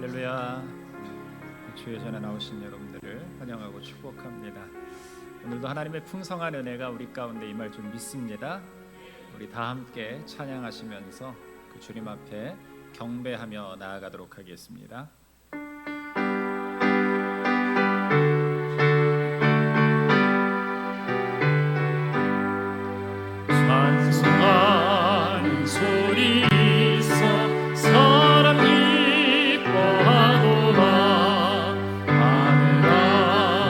할렐루야. 주의 전에 나오신 여러분들을 환영하고 축복합니다. 오늘도 하나님의 풍성한 은혜가 우리 가운데 임할 줄 믿습니다. 우리 다 함께 찬양하시면서 그 주님 앞에 경배하며 나아가도록 하겠습니다. 찬송하는 소리 있어 사람 기뻐하도다. 하늘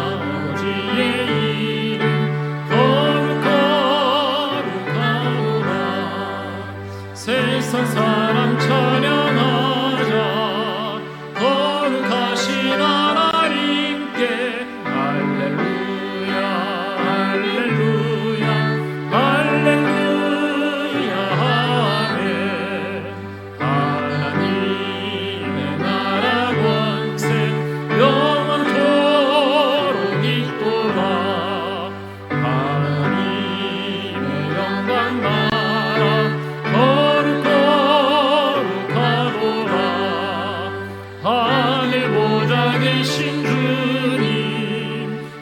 아버지의 이름 거룩하도다. 세상 사람 찬양하자. 거룩하신 하나님께 할렐루야 할렐루야 할렐루야 아멘. 하나님의 나라 권세 영원토록 있도다. 하나님의 영광 나라 거룩하도다. 하늘 보좌 계신 주님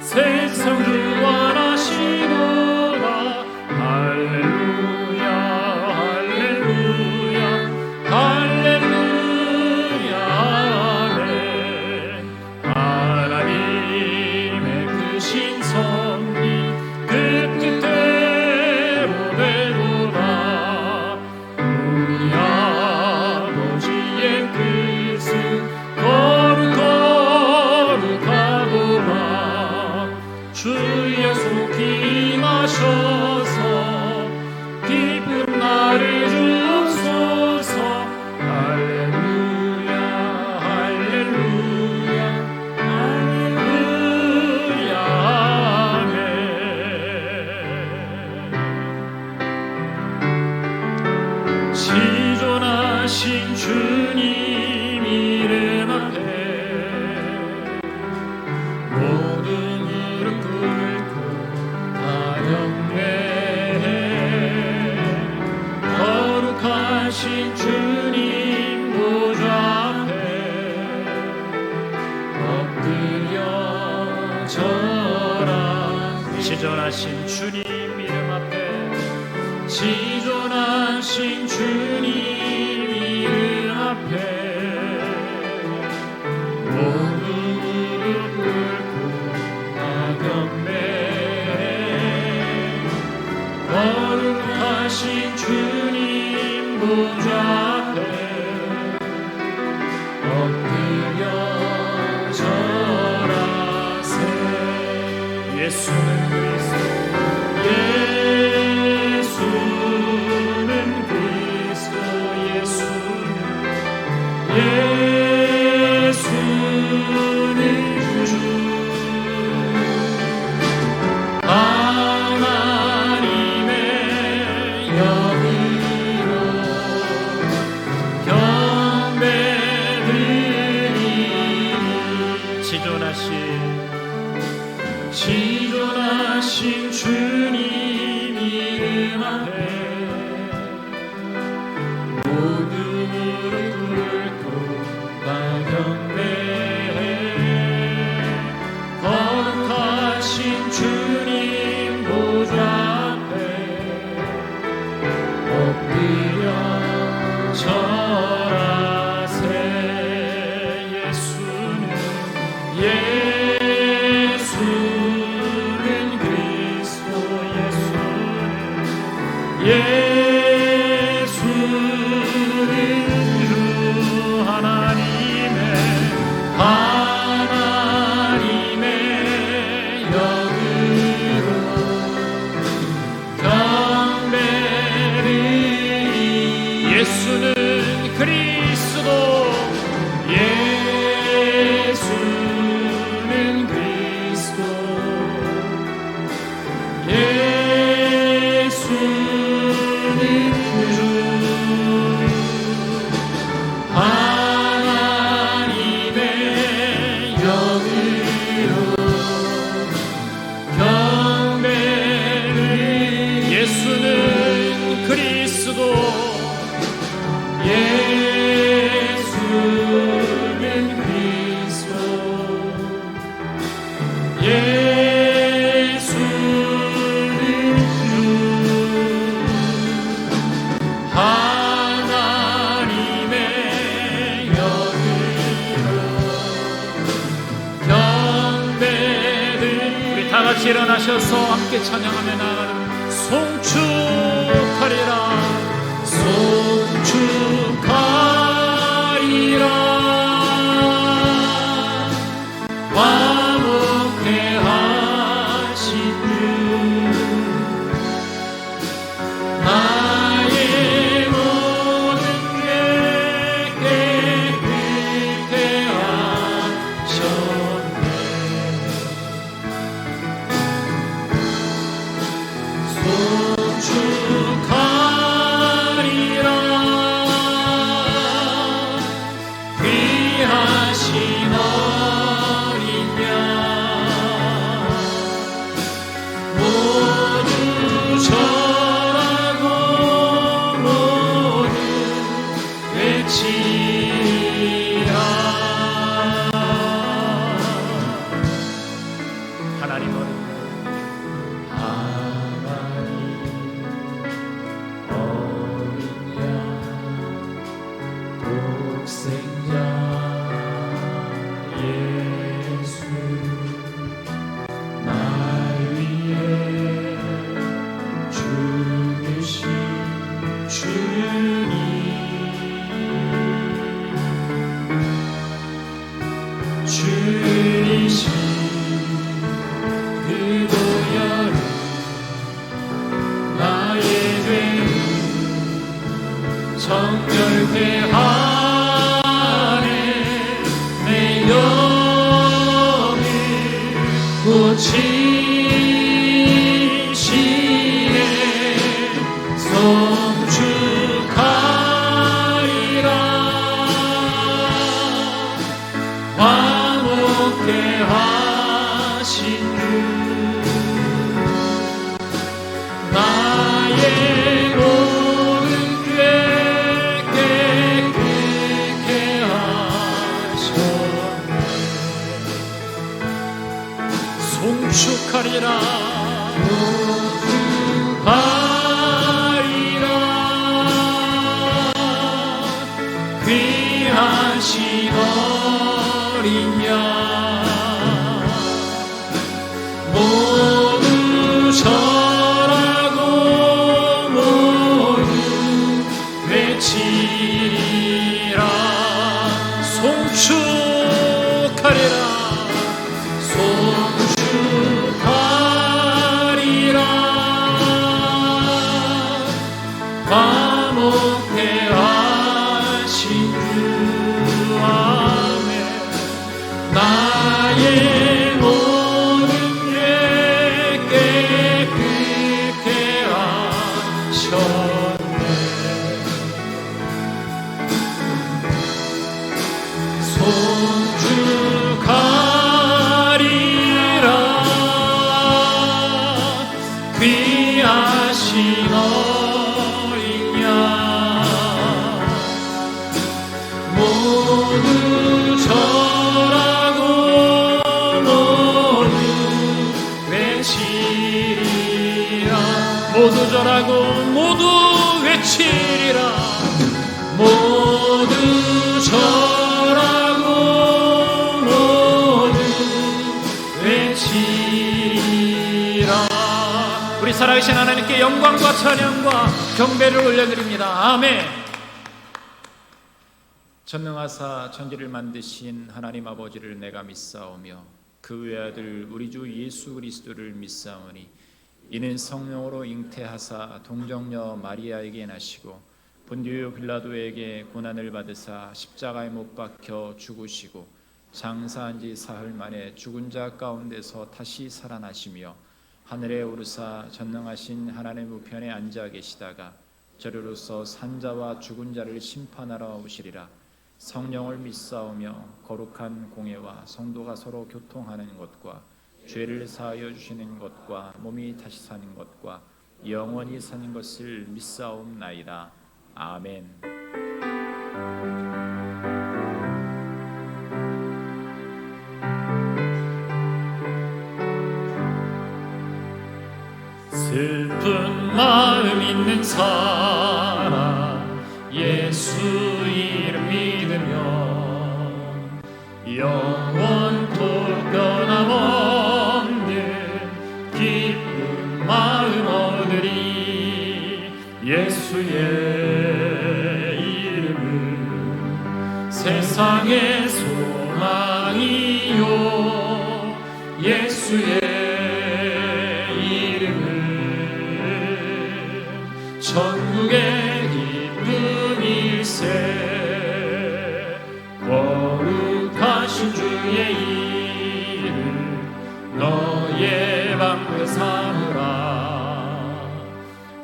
세상 주관하시도다. 할렐루야 할렐루야 할렐루야 아멘. 하나님의 크신 섭리 그 뜻대로 되도다. 우리 아버지의 뜻은 거룩하도다. 주의 속히 임하셔서 기쁜 날을 주옵소서. 할렐루야 할렐루야 할렐루야 아멘. 지존하신 주님 이름 앞에 모든 무릎 꿇고 다 경배해. 거룩하신 주님 보좌 앞에 엎드려 절하. 지존하신 주님 이름 앞에 지존하신 주님 이름 앞에 모두 무릎 꿇고 다 경배해. 거룩하신 주님 보좌 앞에 엎드려 절하세. 예수는 그리스도 예수는 그리스도 예수는 주. 하나님의 영으로 경배드리니. 지존하신 주님 이름 앞에 모두 무릎 꿇고 다 경배해. 거룩하신 주님 보좌 앞에 엎드려 절하세. 예수는 그리스도 예수 같이 일어나셔서 함께 찬양하며 나아가는 송축하리라 송축하리라 화목해 하신 주 나의 모든 죄 깨끗게 하셨네 송축하리라 귀하신 어린 양 모두 절하고 모두 외치라 하나님 어린 독생자 예수 날 위해 죽으신 주님 주이신 그 보혈은 나의 죄를 정결케 하네 내 영을 고치시네 송축하리라 화목해 하신 주 나의 모든 죄 깨끗게 하셨네 송축하리라 송축하리라 귀하신 어린 양 모두 절하고 모두 외치리라 송축하리라 송축하리라 화목해 하신 주 아멘 나의 모든 죄 깨끗게 하셨네 송축하리라 귀하신 어린 양 모두 절하고 모두 외치리라 모두 절하고 모두 외치리라 모두 절하고 모두 외치리라 우리 살아계신 하나님께 영광과 찬양과 경배를 올려드립니다. 아멘. 전능하사 천지를 만드신 하나님 아버지를 내가 믿사오며 그 외아들 우리 주 예수 그리스도를 믿사오니 이는 성령으로 잉태하사 동정녀 마리아에게 나시고 본디오 빌라도에게 고난을 받으사 십자가에 못 박혀 죽으시고 장사한 지 사흘 만에 죽은 자 가운데서 다시 살아나시며 하늘에 오르사 전능하신 하나님 우편에 앉아 계시다가 저리로서 산자와 죽은 자를 심판하러 오시리라. 성령을 믿사오며 거룩한 공예와 성도가 서로 교통하는 것과 죄를 사하여 주시는 것과 몸이 다시 사는 것과 영원히 사는 것을 믿사옵나이다. 아멘. 슬픈 마음 있는 사람 예수 이름 믿으면 영원토록 변함없는 예수의 이름은 세상의 소망이요 예수의 이름은 천국의 기쁨일세 거룩하신 주의 이름 너의 방패 삼으라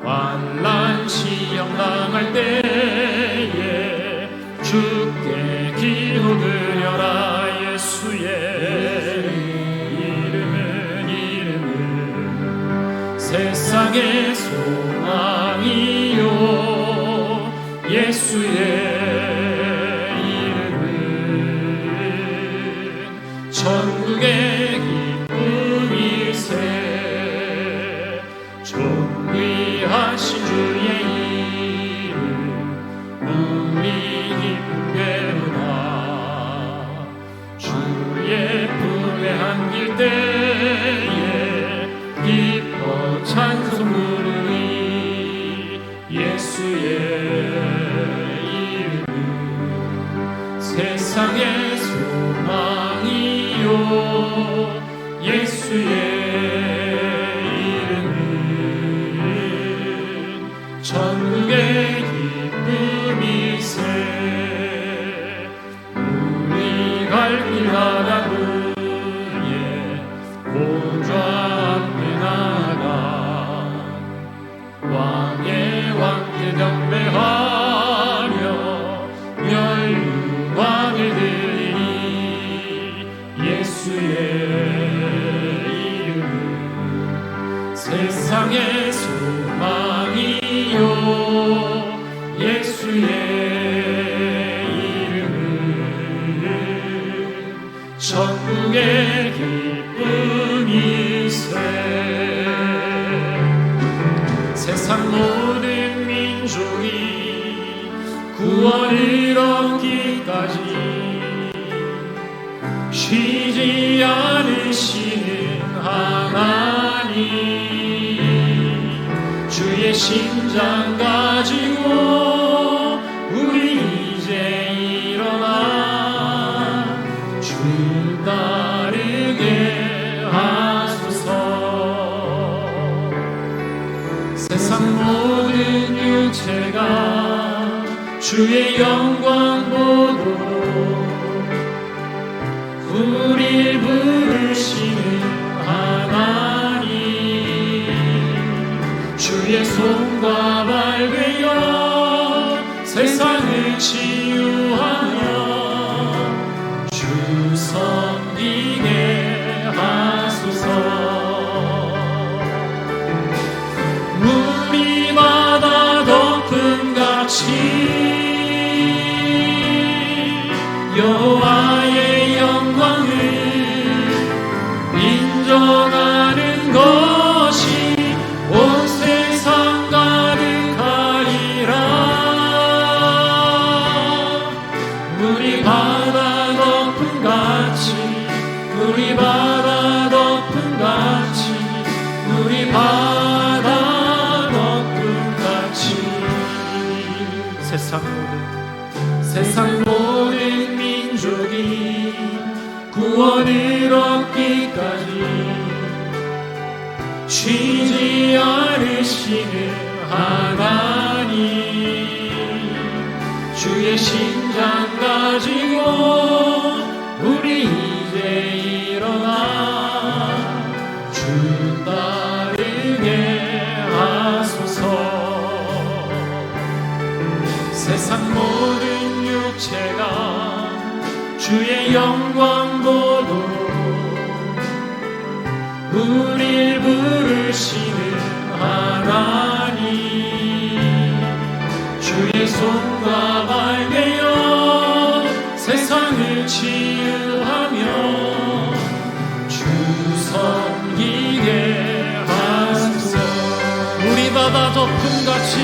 환난 시험 당할 때에 주께 기도드려라 예수의 이름은 세상의 소망이요 예수의 이름은 천국의 기쁨일세 존귀하신 주의 이름 우리 기쁘게로다 주의 품에 안길 때에 기뻐 찬송 부르리 예수의 이름 세상의 소망이요 예수의 이름은 천국의 기쁨일세 우리 갈 길 가다 그의 보좌 앞에 나가 왕의 왕께 경배하며 멸류관을 드리니 예수의 이름은 세상의 소망이요 예수의 이름은 천국의 기쁨일세 세상 모든 민족이 구원을 얻기까지 쉬지 않으시는 하나님 주의 심장 가지고 우리 이제 일어나 주 따르게 하소서 세상 모든 육체가 주의 영광 보도록 우릴 부르시는 하나님 주의 손과 발 되어 세상을 치유하며 주 섬기게 하소서 물이 바다 덮음같이 여호와의 영광을 인정하는 것이 온 세상 가득하리라 물이 바다 덮음같이 물이 바다 덮음같이 물이 바다 덮음같이 세상 모든 민족이 구원을 얻기까지 쉬지 않으시는 하나님 주의 심장 가지고 우리 이제 일어나 주 따르게 하소서 세상 모든 육체가 주의 영광 보도록 우릴 부르시는 하나님 주의 손과 발 되어 세상을 치유하며 주 섬기게 하소서 물이 바다 덮음같이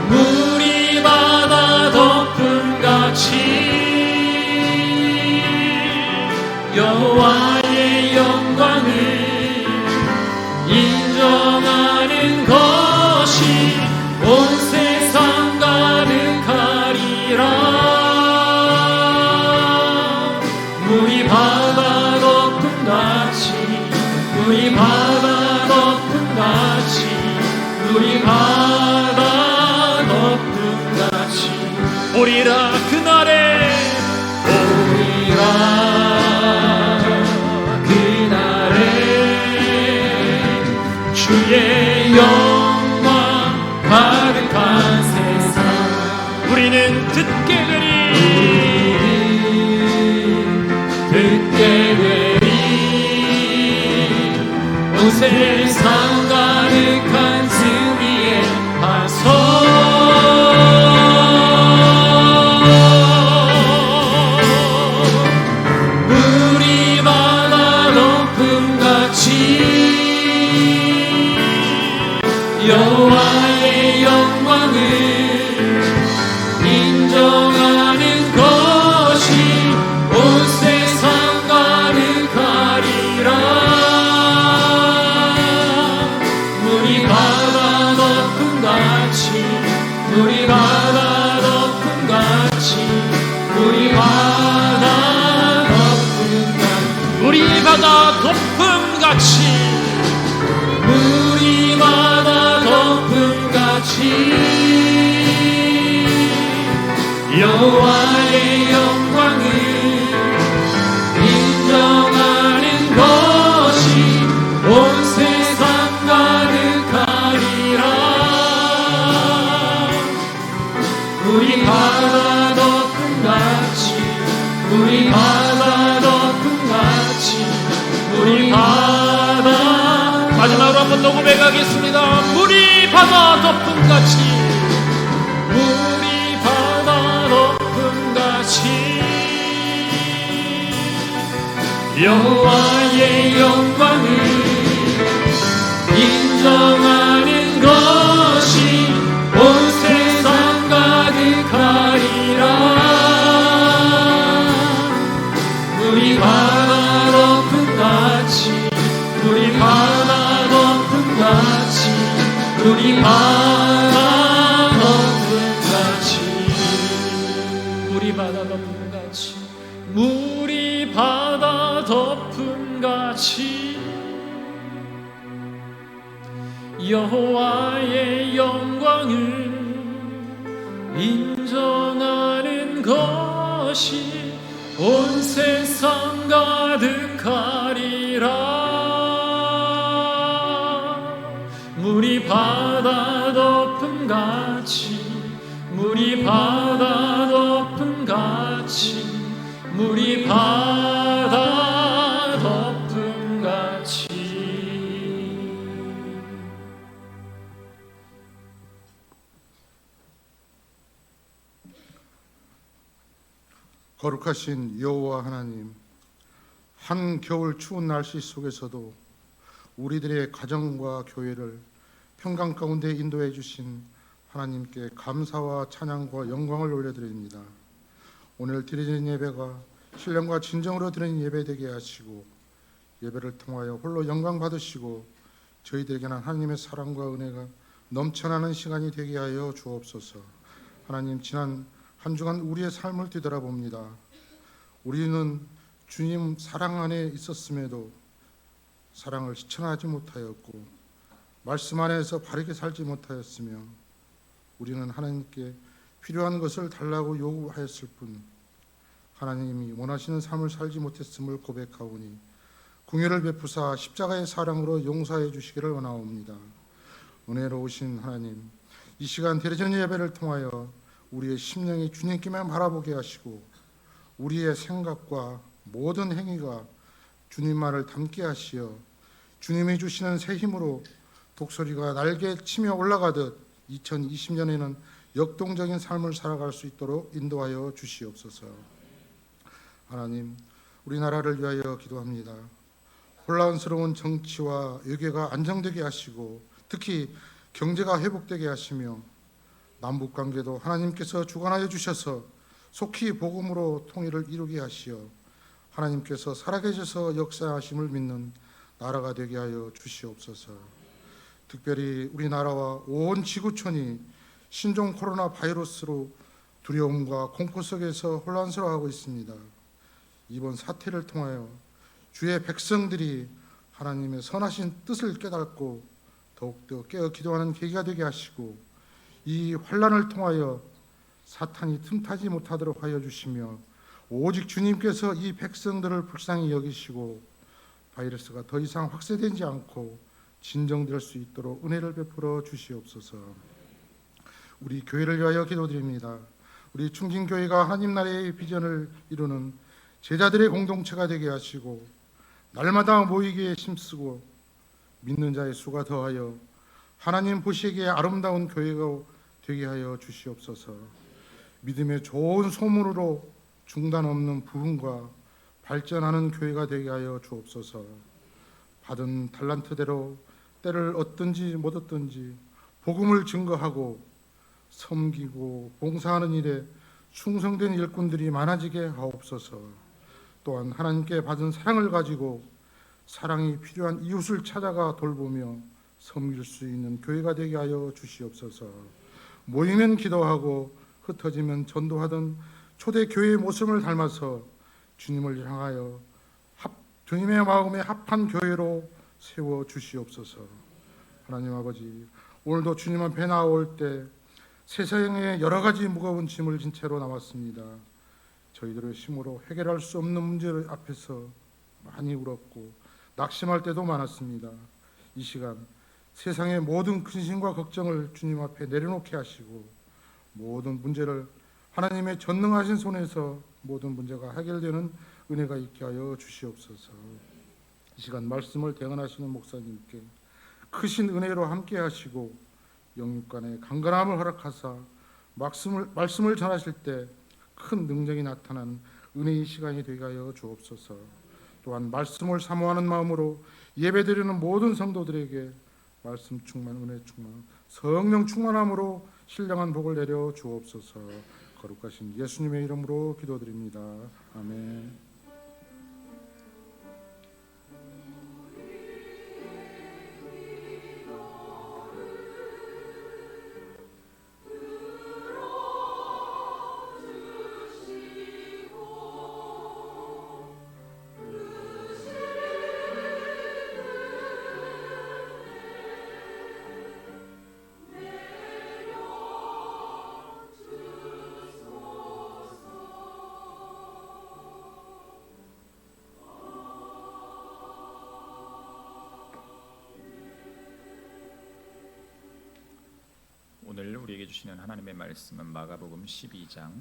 물이 바다 덮음같이 여호와의 영광을 인정하는 것이 온 세상 바다 덮음같이 우리 바다 덮음같이 우리 바다 덮음같이 오리라 그날에 오리라 그날에 주의 영광 가득한 세상 우리는 듣게 되리 온 세상 가득한 승리의 반석 우리 바다 덮음같이 여호와의 영광을 인정하는 것이 온 세상 가득하리라 우리 바다 덮음같이 우리 바다 덮음같이 우리 바다 덮음같이 우리 바다 덮음같이 우리 바다 덮음같이 여호와의 영광을 인정하는 것이 온 세상 가득하리라 우리 바다 덮음같이 우리 바다 덮음같이 우리 바다 마지막으로 한번 녹음해 가겠습니다 우리 바다 덮음같이 우리 바다 덮음같이 여호와의 영광을 인정하는 것이 온 세상 가득하리라 우리 바다 덮음같이 우리 바다 덮음같이 우리 바다 덮음같이 우리 바다 덮음같이 우리 바다 덮음같이 여호와의 영광을 인정하는 것이 온 세상 가득하리라 우리 바다 덮음같이 우리 바다 덮음같이 우리 바다 덮음같이 거룩하신 여호와 하나님, 한겨울 추운 날씨 속에서도 우리들의 가정과 교회를 평강 가운데 인도해 주신 하나님께 감사와 찬양과 영광을 올려드립니다. 오늘 드리는 예배가 신령과 진정으로 드리는 예배 되게 하시고 예배를 통하여 홀로 영광 받으시고 저희들에게는 하나님의 사랑과 은혜가 넘쳐나는 시간이 되게 하여 주옵소서. 하나님, 지난 한 주간 우리의 삶을 뒤돌아봅니다. 우리는 주님 사랑 안에 있었음에도 사랑을 실천하지 못하였고 말씀 안에서 바르게 살지 못하였으며 우리는 하나님께 필요한 것을 달라고 요구하였을 뿐 하나님이 원하시는 삶을 살지 못했음을 고백하오니 긍휼을 베푸사 십자가의 사랑으로 용서해 주시기를 원하옵니다. 은혜로우신 하나님, 이 시간 드려지는 예배를 통하여 우리의 심령이 주님께만 바라보게 하시고 우리의 생각과 모든 행위가 주님만을 닮게 하시어 주님이 주시는 새 힘으로 독수리가 날개 치며 올라가듯 2020년에는 역동적인 삶을 살아갈 수 있도록 인도하여 주시옵소서. 하나님, 우리나라를 위하여 기도합니다. 혼란스러운 정치와 외교가 안정되게 하시고 특히 경제가 회복되게 하시며 남북관계도 하나님께서 주관하여 주셔서 속히 복음으로 통일을 이루게 하시어 하나님께서 살아계셔서 역사하심을 믿는 나라가 되게 하여 주시옵소서. 특별히 우리나라와 온 지구촌이 신종 코로나 바이러스로 두려움과 공포 속에서 혼란스러워하고 있습니다. 이번 사태를 통하여 주의 백성들이 하나님의 선하신 뜻을 깨닫고 더욱더 깨어 기도하는 계기가 되게 하시고, 이 환난을 통하여 사탄이 틈타지 못하도록 하여 주시며, 오직 주님께서 이 백성들을 불쌍히 여기시고 바이러스가 더 이상 확산되지 않고 진정될 수 있도록 은혜를 베풀어 주시옵소서. 우리 교회를 위하여 기도드립니다. 우리 충진교회가 하나님 나라의 비전을 이루는 제자들의 공동체가 되게 하시고, 날마다 모이기에 힘쓰고 믿는 자의 수가 더하여 하나님 보시기에 아름다운 교회가 되게 하여 주시옵소서. 믿음의 좋은 소문으로 중단 없는 부흥과 발전하는 교회가 되게 하여 주옵소서. 받은 달란트대로 때를 얻든지 못 얻든지 복음을 증거하고 섬기고 봉사하는 일에 충성된 일꾼들이 많아지게 하옵소서. 또한 하나님께 받은 사랑을 가지고 사랑이 필요한 이웃을 찾아가 돌보며 섬길 수 있는 교회가 되게 하여 주시옵소서. 모이면 기도하고 흩어지면 전도하던 초대 교회의 모습을 닮아서 주님을 향하여 주님의 마음에 합한 교회로 세워 주시옵소서. 하나님 아버지, 오늘도 주님 앞에 나올 때 세상에 여러 가지 무거운 짐을 진 채로 나왔습니다. 저희들의 힘으로 해결할 수 없는 문제 앞에서 많이 울었고 낙심할 때도 많았습니다. 이 시간 세상의 모든 근심과 걱정을 주님 앞에 내려놓게 하시고, 모든 문제를 하나님의 전능하신 손에서 모든 문제가 해결되는 은혜가 있게 하여 주시옵소서. 이 시간 말씀을 대언하시는 목사님께 크신 은혜로 함께 하시고 영육간의 강건함을 허락하사 말씀을 전하실 때 큰 능력이 나타난 은혜의 시간이 되게 하여 주옵소서. 또한 말씀을 사모하는 마음으로 예배드리는 모든 성도들에게 말씀 충만, 은혜 충만, 성령 충만함으로 신령한 복을 내려 주옵소서. 거룩하신 예수님의 이름으로 기도드립니다. 아멘. 오늘 우리에게 주시는 하나님의 말씀은 마가복음 12장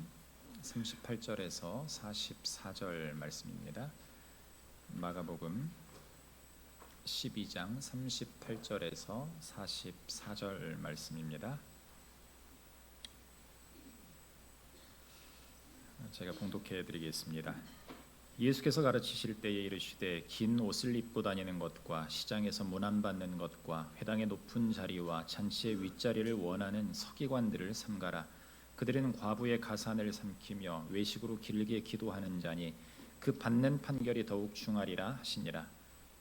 38절에서 44절 말씀입니다. 마가복음 12장 38절에서 44절 말씀입니다. 제가 봉독해 드리겠습니다. 예수께서 가르치실 때에 이르시되 긴 옷을 입고 다니는 것과 시장에서 문안받는 것과 회당의 높은 자리와 잔치의 윗자리를 원하는 서기관들을 삼가라. 그들은 과부의 가산을 삼키며 외식으로 길게 기도하는 자니 그 받는 판결이 더욱 중하리라 하시니라.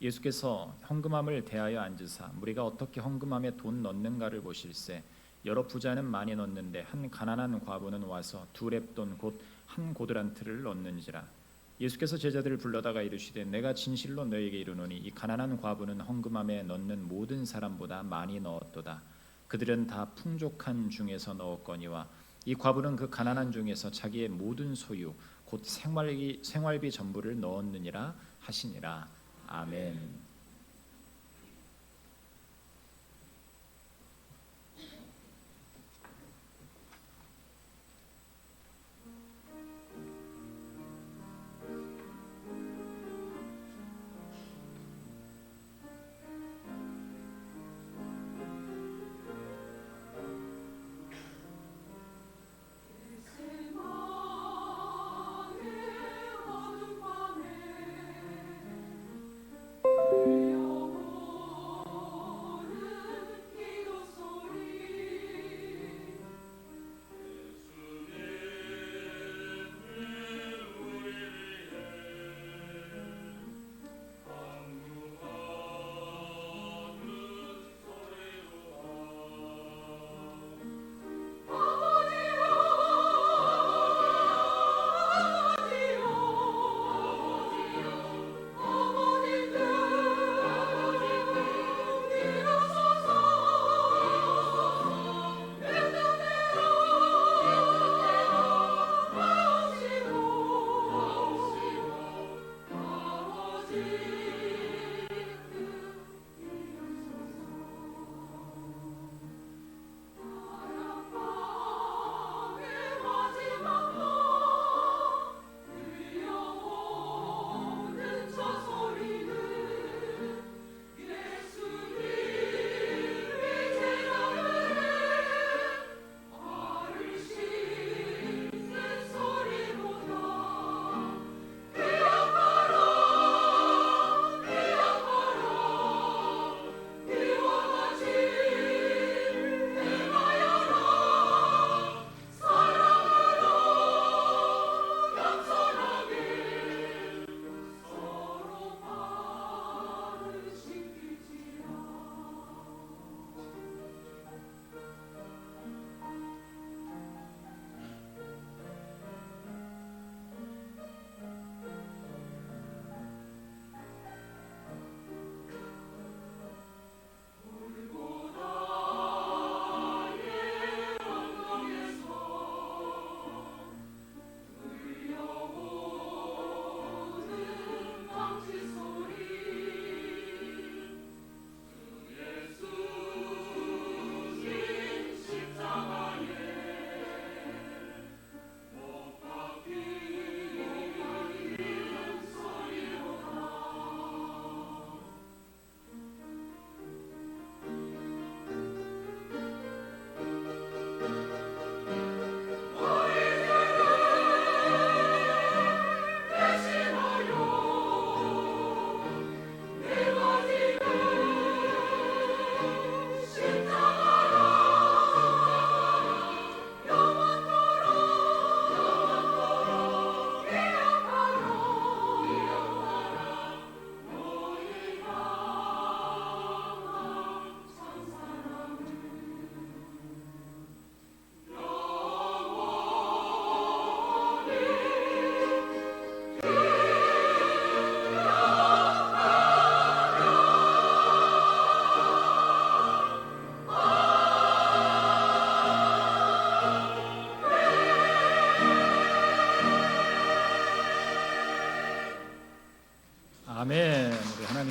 예수께서 헌금함을 대하여 앉으사 무리가 어떻게 헌금함에 돈 넣는가를 보실세. 여러 부자는 많이 넣는데 한 가난한 과부는 와서 두 렙돈 곧 한 고드란트를 넣는지라. 예수께서 제자들을 불러다가 이르시되 내가 진실로 너에게 이르노니 이 가난한 과부는 헌금함에 넣는 모든 사람보다 많이 넣었도다. 그들은 다 풍족한 중에서 넣었거니와 이 과부는 그 가난한 중에서 자기의 모든 소유 곧 생활비 전부를 넣었느니라 하시니라. 아멘.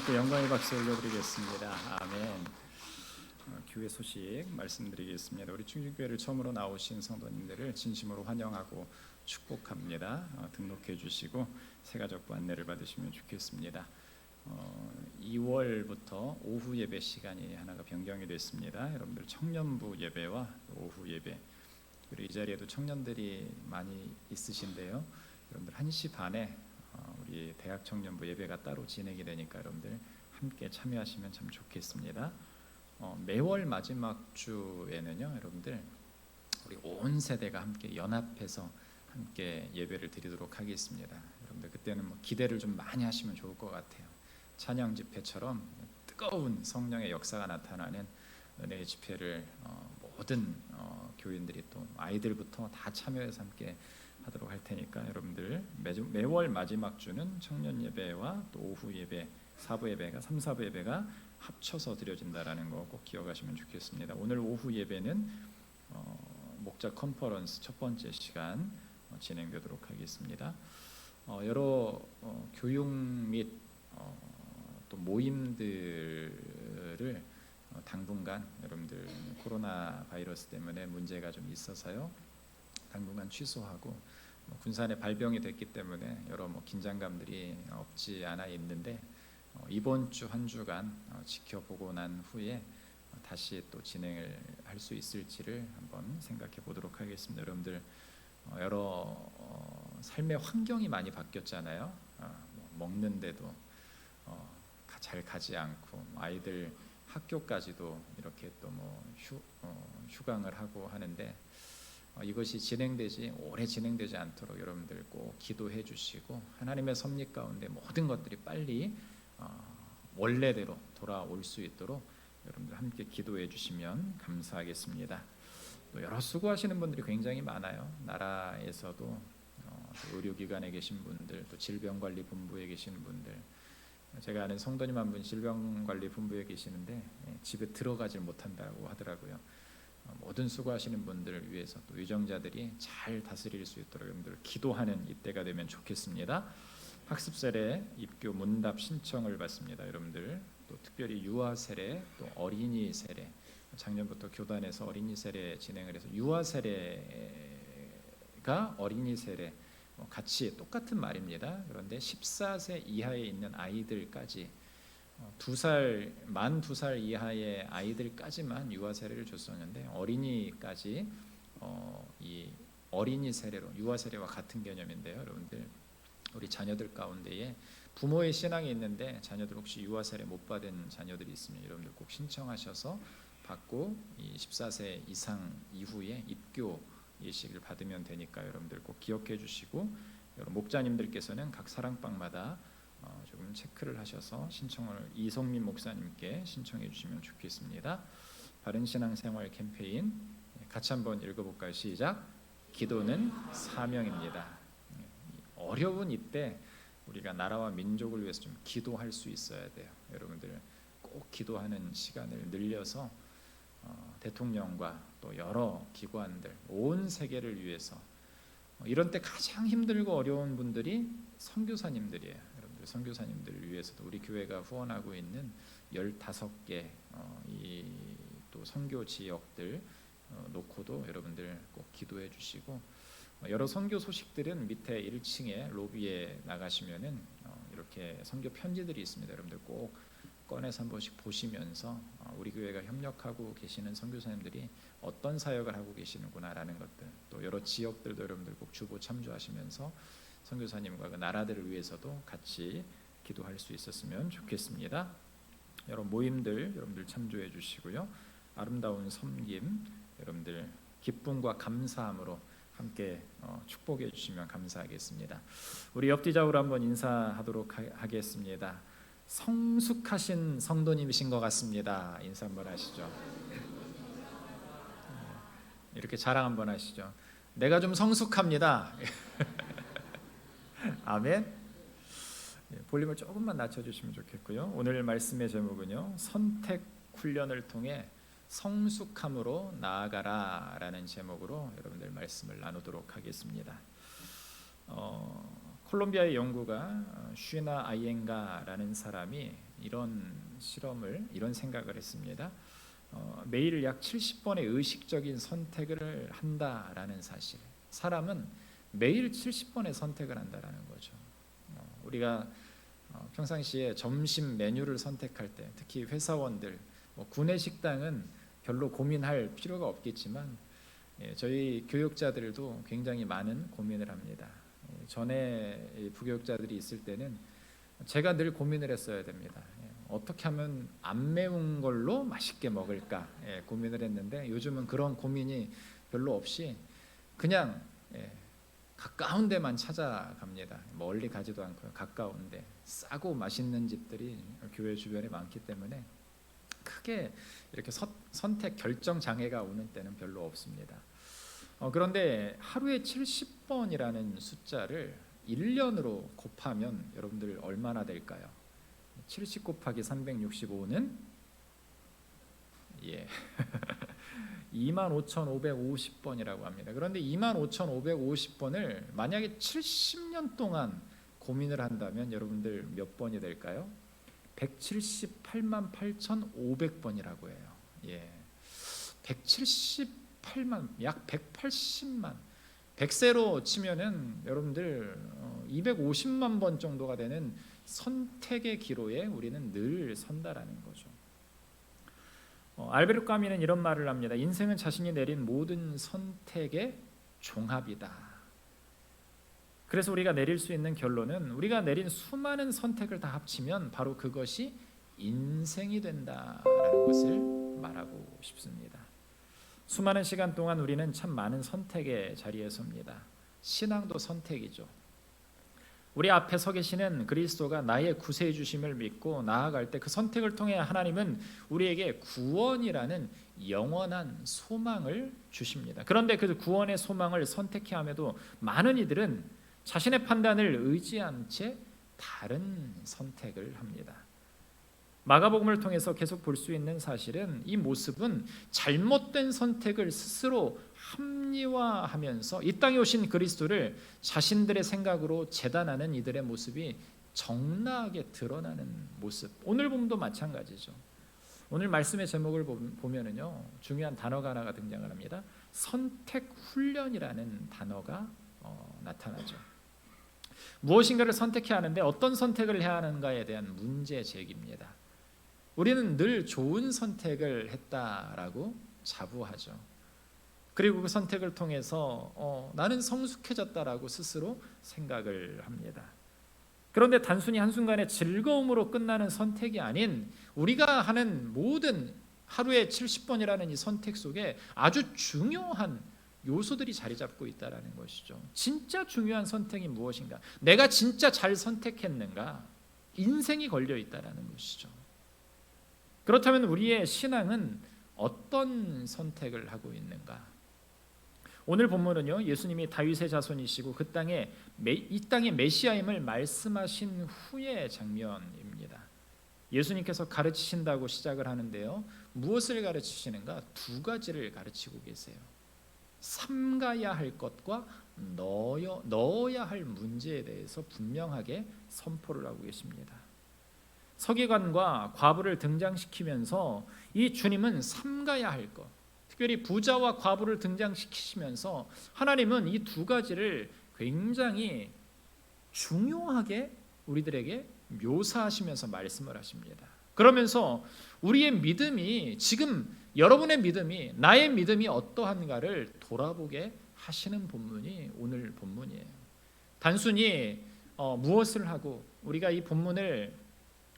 하나님께 영광의 박수 올려드리겠습니다. 아멘. 교회 소식 말씀드리겠습니다. 우리 충진교회를 처음으로 나오신 성도님들을 진심으로 환영하고 축복합니다. 등록해 주시고 새가족부 안내를 받으시면 좋겠습니다. 2월부터 오후 예배 시간이 하나가 변경이 됐습니다. 여러분들 청년부 예배와 오후 예배, 그리고 이 자리에도 청년들이 많이 있으신데요. 여러분들 1시 반에 우리 대학 청년부 예배가 따로 진행이 되니까 여러분들 함께 참여하시면 참 좋겠습니다. 매월 마지막 주에는요, 여러분들 우리 온 세대가 함께 연합해서 함께 예배를 드리도록 하겠습니다. 여러분들 그때는 기대를 좀 많이 하시면 좋을 것 같아요. 찬양 집회처럼 뜨거운 성령의 역사가 나타나는 은혜의 집회를 모든 교인들이 또 아이들부터 다 참여해서 함께 하도록 할 테니까 여러분들 매월 마지막 주는 청년 예배와 또 오후 예배, 4부 예배가 3, 4부 예배가 합쳐서 드려진다라는 거 꼭 기억하시면 좋겠습니다. 오늘 오후 예배는 목자 컨퍼런스 첫 번째 시간 진행되도록 하겠습니다. 여러 교육 및 또 모임들을 당분간 여러분들 코로나 바이러스 때문에 문제가 좀 있어서요, 당분간 취소하고 군산에 발병이 됐기 때문에 여러 긴장감들이 없지 않아 있는데 이번 주 한 주간 지켜보고 난 후에 다시 또 진행을 할 수 있을지를 한번 생각해 보도록 하겠습니다. 여러분들 여러 삶의 환경이 많이 바뀌었잖아요. 먹는데도 잘 가지 않고 아이들 학교까지도 이렇게 또 휴강을 하고 하는데 이것이 오래 진행되지 않도록 여러분들 꼭 기도해 주시고 하나님의 섭리 가운데 모든 것들이 빨리 원래대로 돌아올 수 있도록 여러분들 함께 기도해 주시면 감사하겠습니다. 또 여러 수고하시는 분들이 굉장히 많아요. 나라에서도 의료기관에 계신 분들, 또 질병관리본부에 계시는 분들, 제가 아는 성도님 한 분 질병관리본부에 계시는데 집에 들어가질 못한다고 하더라고요. 모든 수고하시는 분들을 위해서 또 유정자들이 잘 다스릴 수 있도록 여러분들 기도하는 이때가 되면 좋겠습니다. 학습 세례 입교 문답 신청을 받습니다. 여러분들 또 특별히 유아 세례, 또 어린이 세례, 작년부터 교단에서 어린이 세례 진행을 해서 유아 세례가 어린이 세례 같이 똑같은 말입니다. 그런데 14세 이하에 있는 아이들까지 만 2살 이하의 아이들까지만 유아 세례를 줬었는데 어린이까지 이 어린이 세례로 유아 세례와 같은 개념인데요. 여러분들 우리 자녀들 가운데에 부모의 신앙이 있는데 자녀들 혹시 유아 세례 못 받은 자녀들이 있으면 여러분들 꼭 신청하셔서 받고 이 14세 이상 이후에 입교 예식을 받으면 되니까 여러분들 꼭 기억해 주시고, 여러분 목자님들께서는 각 사랑방마다 조금 체크를 하셔서 신청을 이성민 목사님께 신청해 주시면 좋겠습니다. 바른 신앙생활 캠페인 같이 한번 읽어볼까요? 시작. 기도는 사명입니다. 어려운 이때 우리가 나라와 민족을 위해서 좀 기도할 수 있어야 돼요. 여러분들 꼭 기도하는 시간을 늘려서 대통령과 또 여러 기관들, 온 세계를 위해서 이런 때 가장 힘들고 어려운 분들이 선교사님들이에요. 여러분들 선교사님들을 위해서도 우리 교회가 후원하고 있는 15개 또 선교 지역들 놓고도 여러분들 꼭 기도해 주시고, 여러 선교 소식들은 밑에 1층에 로비에 나가시면은 이렇게 선교 편지들이 있습니다. 여러분들 꼭 꺼내서 한 번씩 보시면서 우리 교회가 협력하고 계시는 선교사님들이 어떤 사역을 하고 계시는구나라는 것들, 또 여러 지역들도 여러분들 꼭 주보 참조하시면서 선교사님과 그 나라들을 위해서도 같이 기도할 수 있었으면 좋겠습니다. 여러 모임들 여러분들 참조해 주시고요. 아름다운 섬김 여러분들 기쁨과 감사함으로 함께 축복해 주시면 감사하겠습니다. 우리 옆뒤좌우로 한번 인사하도록 하겠습니다. 성숙하신 성도님이신 것 같습니다. 인사 한번 하시죠. 이렇게 자랑 한번 하시죠. 내가 좀 성숙합니다. 아멘. 볼륨을 조금만 낮춰주시면 좋겠고요. 오늘 말씀의 제목은요, 선택 훈련을 통해 성숙함으로 나아가라라는 제목으로 여러분들 말씀을 나누도록 하겠습니다. 콜롬비아의 연구가 슈나 아이엔가라는 사람이 이런 이런 생각을 했습니다. 매일 약 70번의 의식적인 선택을 한다라는 사실. 사람은 매일 70번의 선택을 한다라는 거죠. 우리가 평상시에 점심 메뉴를 선택할 때, 특히 회사원들, 구내 식당은 별로 고민할 필요가 없겠지만 저희 교육자들도 굉장히 많은 고민을 합니다. 전에 부교육자들이 있을 때는 제가 늘 고민을 했어야 됩니다. 어떻게 하면 안 매운 걸로 맛있게 먹을까 고민을 했는데, 요즘은 그런 고민이 별로 없이 그냥 가까운 데만 찾아갑니다. 멀리 가지도 않고요. 가까운 데 싸고 맛있는 집들이 교회 주변에 많기 때문에 크게 이렇게 선택 결정 장애가 오는 때는 별로 없습니다. 그런데 하루에 70번이라는 숫자를 1년으로 곱하면 여러분들 얼마나 될까요? 70 곱하기 365는 25,550번이라고 합니다. 그런데 25,550번을 만약에 70년 동안 고민을 한다면 여러분들 몇 번이 될까요? 178만 8,500번이라고 해요. 178만, 약 180만, 100세로 치면은 여러분들 250만 번 정도가 되는 선택의 기로에 우리는 늘 선다라는 거죠. 알베르 까뮈는 이런 말을 합니다. 인생은 자신이 내린 모든 선택의 종합이다. 그래서 우리가 내릴 수 있는 결론은 우리가 내린 수많은 선택을 다 합치면 바로 그것이 인생이 된다라는 것을 말하고 싶습니다. 수많은 시간 동안 우리는 참 많은 선택의 자리에 섭니다. 신앙도 선택이죠. 우리 앞에 서 계시는 그리스도가 나의 구세해 주심을 믿고 나아갈 때 그 선택을 통해 하나님은 우리에게 구원이라는 영원한 소망을 주십니다. 그런데 그 구원의 소망을 선택해야 함에도 많은 이들은 자신의 판단을 의지한 채 다른 선택을 합니다. 마가복음을 통해서 계속 볼 수 있는 사실은 이 모습은 잘못된 선택을 스스로 합리화하면서 이 땅에 오신 그리스도를 자신들의 생각으로 재단하는 이들의 모습이 적나하게 드러나는 모습. 오늘 본문도 마찬가지죠. 오늘 말씀의 제목을 보면은요, 중요한 단어가 하나가 등장을 합니다. 선택 훈련이라는 단어가 나타나죠. 무엇인가를 선택해야 하는데 어떤 선택을 해야 하는가에 대한 문제 제기입니다. 우리는 늘 좋은 선택을 했다라고 자부하죠. 그리고 그 선택을 통해서 나는 성숙해졌다라고 스스로 생각을 합니다. 그런데 단순히 한순간의 즐거움으로 끝나는 선택이 아닌 우리가 하는 모든 하루에 70번이라는 이 선택 속에 아주 중요한 요소들이 자리 잡고 있다는 것이죠. 진짜 중요한 선택이 무엇인가? 내가 진짜 잘 선택했는가? 인생이 걸려 있다는 것이죠. 그렇다면 우리의 신앙은 어떤 선택을 하고 있는가? 오늘 본문은요, 예수님이 다윗의 자손이시고 이 땅의 메시아임을 말씀하신 후의 장면입니다. 예수님께서 가르치신다고 시작을 하는데요, 무엇을 가르치시는가? 두 가지를 가르치고 계세요. 삼가야 할 것과 넣어야 할 문제에 대해서 분명하게 선포를 하고 계십니다. 서기관과 과부를 등장시키면서 이 주님은 삼가야 할 것, 특별히 부자와 과부를 등장시키시면서 하나님은 이 두 가지를 굉장히 중요하게 우리들에게 묘사하시면서 말씀을 하십니다. 그러면서 우리의 믿음이, 지금 여러분의 믿음이, 나의 믿음이 어떠한가를 돌아보게 하시는 본문이 오늘 본문이에요. 단순히 무엇을 하고 우리가 이 본문을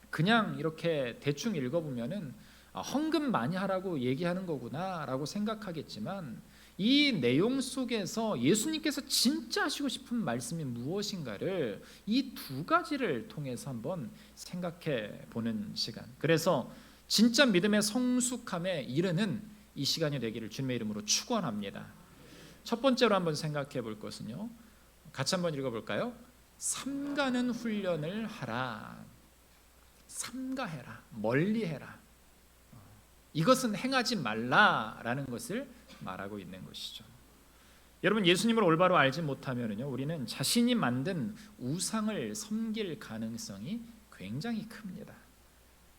그냥 이렇게 대충 읽어보면은 헌금 많이 하라고 얘기하는 거구나라고 생각하겠지만, 이 내용 속에서 예수님께서 진짜 하시고 싶은 말씀이 무엇인가를 이 두 가지를 통해서 한번 생각해 보는 시간, 그래서 진짜 믿음의 성숙함에 이르는 이 시간이 되기를 주님의 이름으로 축원합니다. 첫 번째로 한번 생각해 볼 것은요, 같이 한번 읽어볼까요? 삼가는 훈련을 하라. 삼가해라, 멀리해라. 이것은 행하지 말라라는 것을 말하고 있는 것이죠. 여러분, 예수님을 올바로 알지 못하면요, 우리는 자신이 만든 우상을 섬길 가능성이 굉장히 큽니다.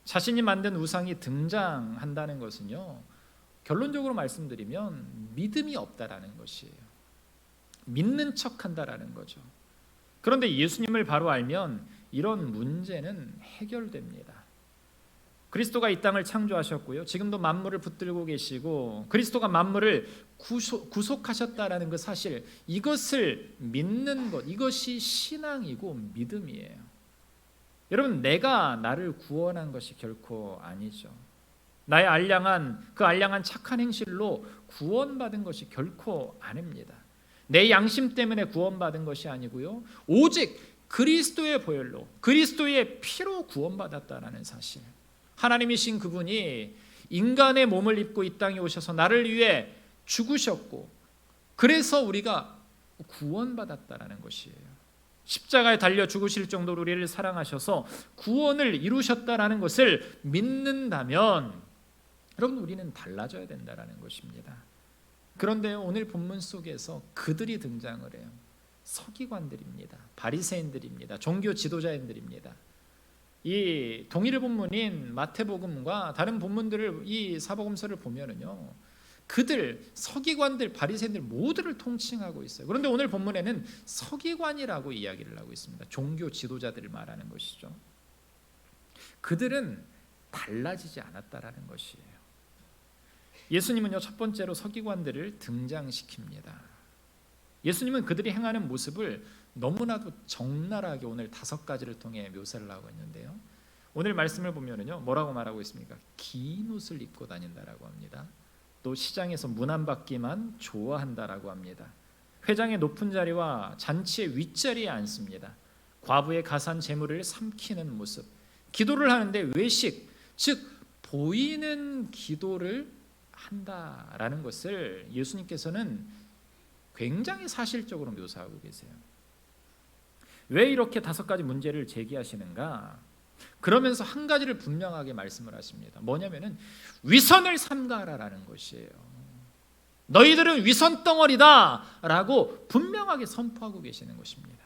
자신이 만든 우상이 등장한다는 것은요, 결론적으로 말씀드리면 믿음이 없다라는 것이에요. 믿는 척한다라는 거죠. 그런데 예수님을 바로 알면 이런 문제는 해결됩니다. 그리스도가 이 땅을 창조하셨고요, 지금도 만물을 붙들고 계시고 그리스도가 만물을 구속하셨다라는 그 사실, 이것을 믿는 것, 이것이 신앙이고 믿음이에요. 여러분, 내가 나를 구원한 것이 결코 아니죠. 나의 알량한 착한 행실로 구원받은 것이 결코 아닙니다. 내 양심 때문에 구원받은 것이 아니고요, 오직 그리스도의 보혈로, 그리스도의 피로 구원받았다라는 사실. 하나님이신 그분이 인간의 몸을 입고 이 땅에 오셔서 나를 위해 죽으셨고, 그래서 우리가 구원받았다라는 것이에요. 십자가에 달려 죽으실 정도로 우리를 사랑하셔서 구원을 이루셨다라는 것을 믿는다면, 여러분, 우리는 달라져야 된다라는 것입니다. 그런데 오늘 본문 속에서 그들이 등장을 해요. 서기관들입니다. 바리새인들입니다. 종교 지도자인들입니다. 이 동일 본문인 마태복음과 다른 본문들을, 이 사복음서를 보면은요, 그들, 서기관들, 바리새인들 모두를 통칭하고 있어요. 그런데 오늘 본문에는 서기관이라고 이야기를 하고 있습니다. 종교 지도자들을 말하는 것이죠. 그들은 달라지지 않았다라는 것이에요. 예수님은요, 첫 번째로 서기관들을 등장시킵니다. 예수님은 그들이 행하는 모습을 너무나도 적나라하게 오늘 5가지를 통해 묘사를 하고 있는데요, 오늘 말씀을 보면은요, 뭐라고 말하고 있습니까? 긴 옷을 입고 다닌다라고 합니다. 또 시장에서 문 안 받기만 좋아한다라고 합니다. 회장의 높은 자리와 잔치의 윗자리에 앉습니다. 과부의 가산 재물을 삼키는 모습, 기도를 하는데 외식, 즉 보이는 기도를 한다라는 것을 예수님께서는 굉장히 사실적으로 묘사하고 계세요. 왜 이렇게 5가지 문제를 제기하시는가? 그러면서 한 가지를 분명하게 말씀을 하십니다. 뭐냐면은 위선을 삼가라라는 것이에요. 너희들은 위선 덩어리다라고 분명하게 선포하고 계시는 것입니다.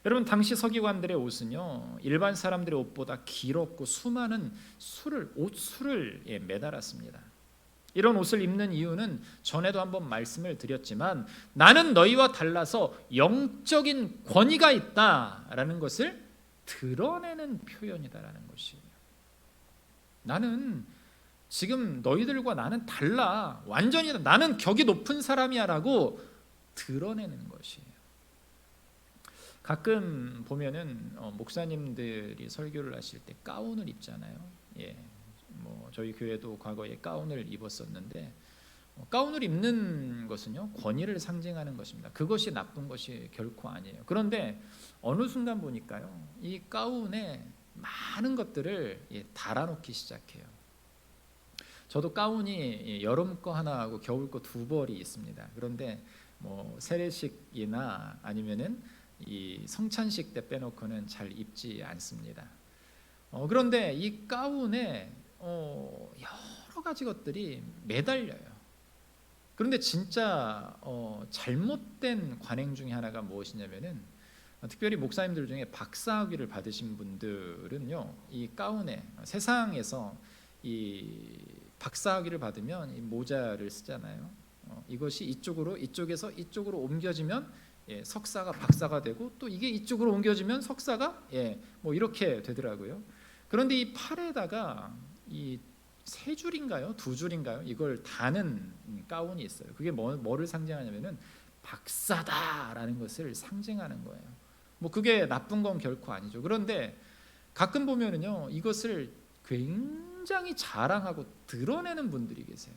여러분, 당시 서기관들의 옷은요, 일반 사람들의 옷보다 길었고 수많은 옷술을 매달았습니다. 이런 옷을 입는 이유는 전에도 한번 말씀을 드렸지만, 나는 너희와 달라서 영적인 권위가 있다라는 것을 드러내는 표현이다라는 것이에요. 나는 지금 너희들과 나는 달라, 완전히 나는 격이 높은 사람이야라고 드러내는 것이에요. 가끔 보면은 목사님들이 설교를 하실 때 가운을 입잖아요. 저희 교회도 과거에 가운을 입었었는데, 가운을 입는 것은요, 권위를 상징하는 것입니다. 그것이 나쁜 것이 결코 아니에요. 그런데 어느 순간 보니까요, 이 가운에 많은 것들을 달아놓기 시작해요. 저도 가운이 여름 거 하나하고 겨울 거 2벌이 있습니다. 그런데 세례식이나 아니면은 이 성찬식 때 빼놓고는 잘 입지 않습니다. 그런데 이 가운에 여러 가지 것들이 매달려요. 그런데 진짜 잘못된 관행 중에 하나가 무엇이냐면은, 특별히 목사님들 중에 박사학위를 받으신 분들은요, 이 가운에, 세상에서 이 박사학위를 받으면 이 모자를 쓰잖아요. 이것이 이쪽에서 이쪽으로 옮겨지면 석사가 박사가 되고, 또 이게 이쪽으로 옮겨지면 석사가 이렇게 되더라고요. 그런데 이 팔에다가 이 3줄인가요? 2줄인가요? 이걸 다는 가운이 있어요. 그게 뭐를 상징하냐면은 박사다라는 것을 상징하는 거예요. 그게 나쁜 건 결코 아니죠. 그런데 가끔 보면은요, 이것을 굉장히 자랑하고 드러내는 분들이 계세요.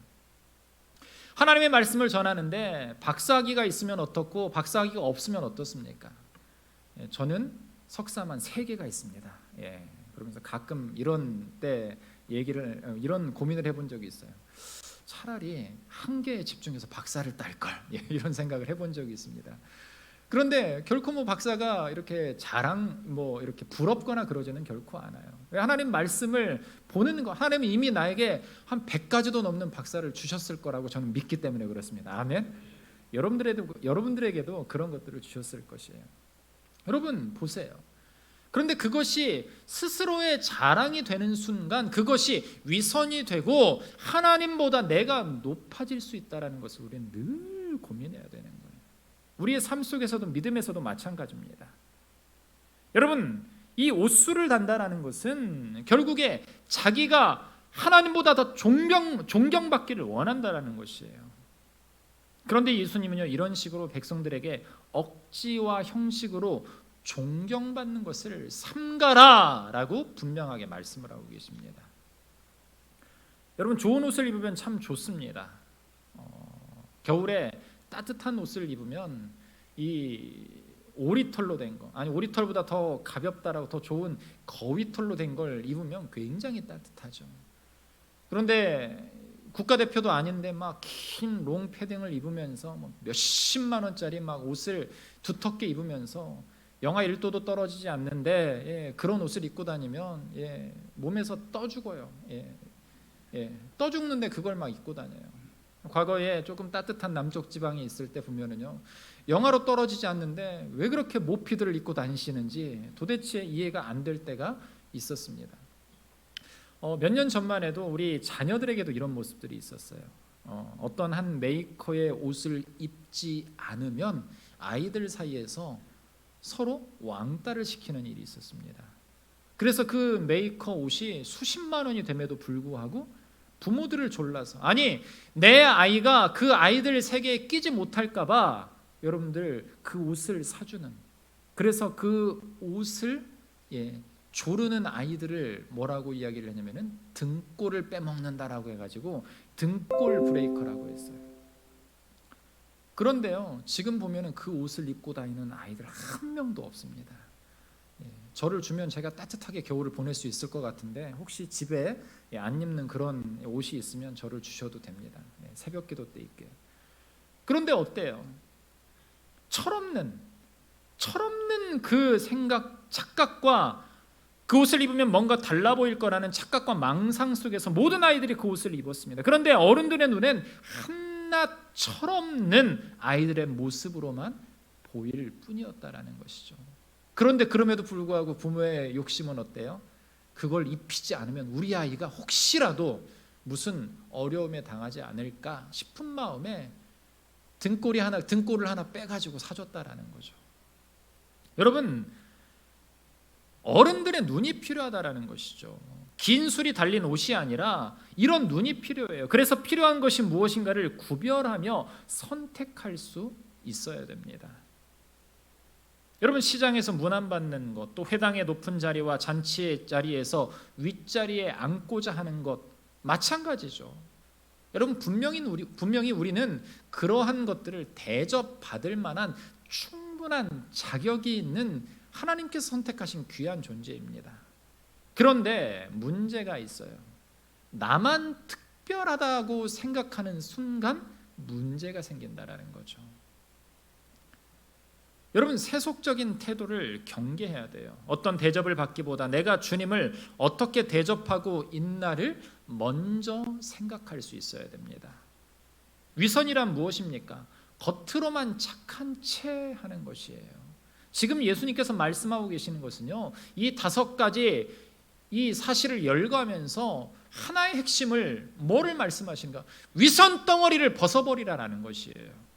하나님의 말씀을 전하는데 박사학위가 있으면 어떻고 박사학위가 없으면 어떻습니까? 저는 석사만 3개가 있습니다. 그러면서 가끔 이런 고민을 해본 적이 있어요. 차라리 1개에 집중해서 박사를 딸걸, 이런 생각을 해본 적이 있습니다. 그런데 결코 박사가 이렇게 이렇게 부럽거나 그러지는 결코 않아요. 하나님 말씀을 보는 거, 하나님이 이미 나에게 한 100가지도 넘는 박사를 주셨을 거라고 저는 믿기 때문에 그렇습니다. 아멘. 여러분들에게도 그런 것들을 주셨을 것이에요. 여러분 보세요. 그런데 그것이 스스로의 자랑이 되는 순간 그것이 위선이 되고 하나님보다 내가 높아질 수 있다는 것을 우리는 늘 고민해야 되는 거예요. 우리의 삶 속에서도 믿음에서도 마찬가지입니다. 여러분, 이 옷수를 단다라는 것은 결국에 자기가 하나님보다 더 존경받기를 원한다라는 것이에요. 그런데 예수님은요, 이런 식으로 백성들에게 억지와 형식으로 존경받는 것을 삼가라라고 분명하게 말씀을 하고 계십니다. 여러분, 좋은 옷을 입으면 참 좋습니다. 겨울에 따뜻한 옷을 입으면 이 오리털로 된 거, 아니 오리털보다 더 가볍다라고 더 좋은 거위털로 된 걸 입으면 굉장히 따뜻하죠. 그런데 국가대표도 아닌데 막 긴 롱패딩을 입으면서 몇십만 원짜리 막 옷을 두텁게 입으면서 영하 1도도 떨어지지 않는데 그런 옷을 입고 다니면 몸에서 떠 죽어요. 떠 죽는데 그걸 막 입고 다녀요. 과거에 조금 따뜻한 남쪽 지방에 있을 때 보면은요, 영하로 떨어지지 않는데 왜 그렇게 모피들을 입고 다니시는지 도대체 이해가 안 될 때가 있었습니다. 몇 년 전만 해도 우리 자녀들에게도 이런 모습들이 있었어요. 어떤 한 메이커의 옷을 입지 않으면 아이들 사이에서 서로 왕따를 시키는 일이 있었습니다. 그래서 그 메이커 옷이 수십만 원이 됨에도 불구하고 부모들을 졸라서, 아니 내 아이가 그 아이들 세계에 끼지 못할까 봐 여러분들 그 옷을 사주는, 그래서 그 옷을 조르는 아이들을 뭐라고 이야기를 했냐면은 등골을 빼먹는다라고 해가지고 등골 브레이커라고 했어요. 그런데요, 지금 보면은 그 옷을 입고 다니는 아이들 한 명도 없습니다. 저를 주면 제가 따뜻하게 겨울을 보낼 수 있을 것 같은데 혹시 집에 안 입는 그런 옷이 있으면 저를 주셔도 됩니다. 새벽 기도 때 입게요. 그런데 어때요? 철없는 그 생각, 착각과 그 옷을 입으면 뭔가 달라 보일 거라는 착각과 망상 속에서 모든 아이들이 그 옷을 입었습니다. 그런데 어른들의 눈엔 한낱 철없는 아이들의 모습으로만 보일 뿐이었다라는 것이죠. 그런데 그럼에도 불구하고 부모의 욕심은 어때요? 그걸 입히지 않으면 우리 아이가 혹시라도 무슨 어려움에 당하지 않을까 싶은 마음에 등골을 하나 빼가지고 사줬다라는 거죠. 여러분, 어른들의 눈이 필요하다라는 것이죠. 긴 술이 달린 옷이 아니라 이런 눈이 필요해요. 그래서 필요한 것이 무엇인가를 구별하며 선택할 수 있어야 됩니다. 여러분, 시장에서 문안받는 것, 또 회당의 높은 자리와 잔치의 자리에서 윗자리에 앉고자 하는 것 마찬가지죠. 여러분, 분명히 우리는 그러한 것들을 대접받을 만한 충분한 자격이 있는 하나님께서 선택하신 귀한 존재입니다. 그런데 문제가 있어요. 나만 특별하다고 생각하는 순간 문제가 생긴다라는 거죠. 여러분, 세속적인 태도를 경계해야 돼요. 어떤 대접을 받기보다 내가 주님을 어떻게 대접하고 있나를 먼저 생각할 수 있어야 됩니다. 위선이란 무엇입니까? 겉으로만 착한 채 하는 것이에요. 지금 예수님께서 말씀하고 계시는 것은요, 이 5가지 이 사실을 열거하면서 하나의 핵심을 뭐를 말씀하신가? 위선 덩어리를 벗어버리라는 것이에요.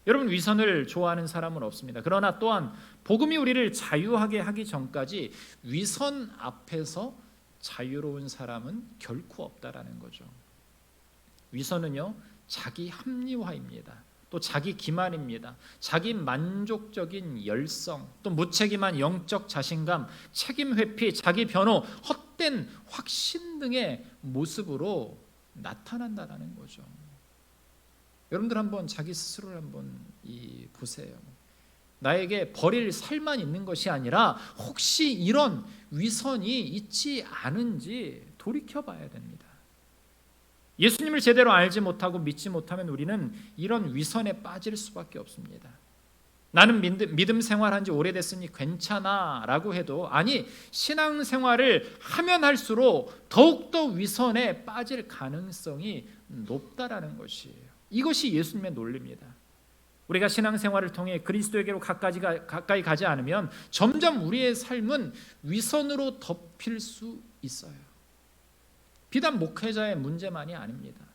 여러분, 위선을 좋아하는 사람은 없습니다. 그러나 또한 복음이 우리를 자유하게 하기 전까지 위선 앞에서 자유로운 사람은 결코 없다라는 거죠. 위선은요, 자기 합리화입니다. 또 자기 기만입니다. 자기 만족적인 열성, 또 무책임한 영적 자신감, 책임 회피, 자기 변호, 헛된 확신 등의 모습으로 나타난다라는 거죠. 여러분들 한번 자기 스스로를 한번 보세요. 나에게 버릴 살만 있는 것이 아니라 혹시 이런 위선이 있지 않은지 돌이켜봐야 됩니다. 예수님을 제대로 알지 못하고 믿지 못하면 우리는 이런 위선에 빠질 수밖에 없습니다. 나는 믿음 생활한 지 오래됐으니 괜찮아 라고 해도, 아니, 신앙생활을 하면 할수록 더욱더 위선에 빠질 가능성이 높다라는 것이에요. 이것이 예수님의 논리입니다. 우리가 신앙생활을 통해 그리스도에게로 가까이 가지 않으면 점점 우리의 삶은 위선으로 덮일 수 있어요. 비단 목회자의 문제만이 아닙니다.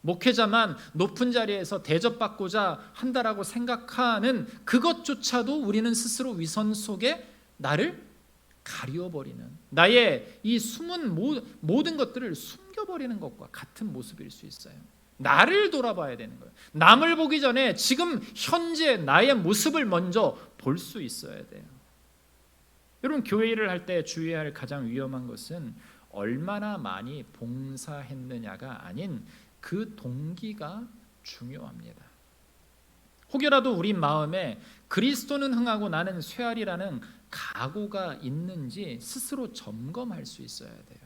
목회자만 높은 자리에서 대접받고자 한다라고 생각하는 그것조차도 우리는 스스로 위선 속에 나를 가려버리는, 나의 이 숨은 모든 것들을 숨겨버리는 것과 같은 모습일 수 있어요. 나를 돌아봐야 되는 거예요. 남을 보기 전에 지금 현재 나의 모습을 먼저 볼 수 있어야 돼요. 여러분, 교회 일을 할 때 주의해야 할 가장 위험한 것은 얼마나 많이 봉사했느냐가 아닌 그 동기가 중요합니다. 혹여라도 우리 마음에 그리스도는 흥하고 나는 쇠하리라는 각오가 있는지 스스로 점검할 수 있어야 돼요.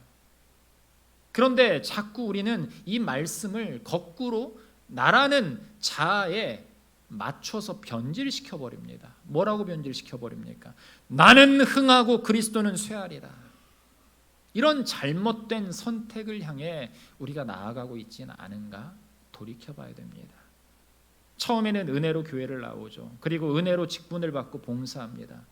그런데 자꾸 우리는 이 말씀을 거꾸로 나라는 자아에 맞춰서 변질시켜 버립니다. 뭐라고 변질시켜 버립니까? 나는 흥하고 그리스도는 쇠하리라. 이런 잘못된 선택을 향해 우리가 나아가고 있지는 않은가 돌이켜봐야 됩니다. 처음에는 은혜로 교회를 나오죠. 그리고 은혜로 직분을 받고 봉사합니다.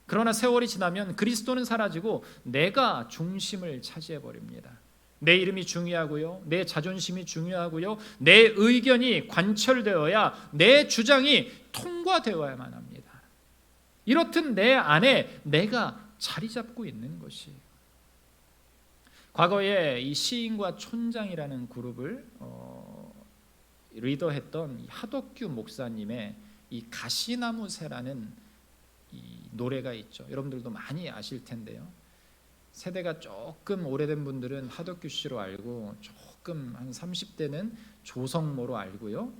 그러나 세월이 지나면 그리스도는 사라지고 내가 중심을 차지해 버립니다. 내 이름이 중요하고요, 내 자존심이 중요하고요, 내 의견이 관철되어야 내 주장이 통과되어야만 합니다. 이렇듯 내 안에 내가 자리 잡고 있는 것이에요. 과거에 이 시인과 촌장이라는 그룹을 리더했던 하덕규 목사님의 이 가시나무새라는 이 노래가 있죠. 여러분들도 많이 아실 텐데요. 세대가 조금 오래된 분들은 하덕규 씨로 알고 조금 한 30대는 조성모로 알고요.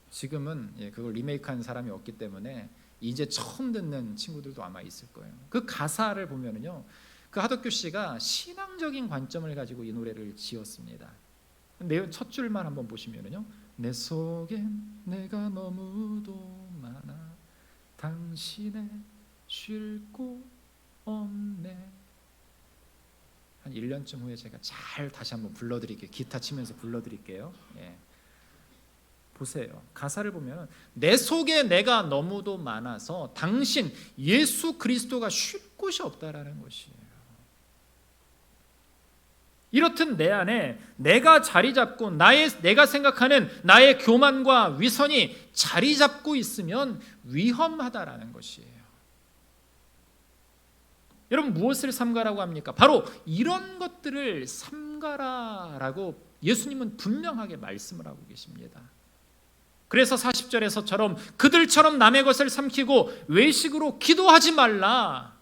지금은 그걸 리메이크한 사람이 없기 때문에 이제 처음 듣는 친구들도 아마 있을 거예요. 그 가사를 보면은요, 그 하덕규 씨가 신앙적인 관점을 가지고 이 노래를 지었습니다. 내용 첫 줄만 한번 보시면은요, 내 속엔 내가 너무도 많아 당신의 쉴 곳 없네. 한 1년쯤 후에 제가 잘 다시 한번 불러드릴게요. 기타 치면서 불러드릴게요. 보세요. 가사를 보면 내 속에 내가 너무도 많아서 당신 예수 그리스도가 쉴 곳이 없다라는 것이에요. 이렇듯 내 안에 내가 자리 잡고 내가 생각하는 나의 교만과 위선이 자리 잡고 있으면 위험하다라는 것이에요. 여러분, 무엇을 삼가라고 합니까? 바로 이런 것들을 삼가라라고 예수님은 분명하게 말씀을 하고 계십니다. 그래서 40절에서처럼 그들처럼 남의 것을 삼키고 외식으로 기도하지 말라.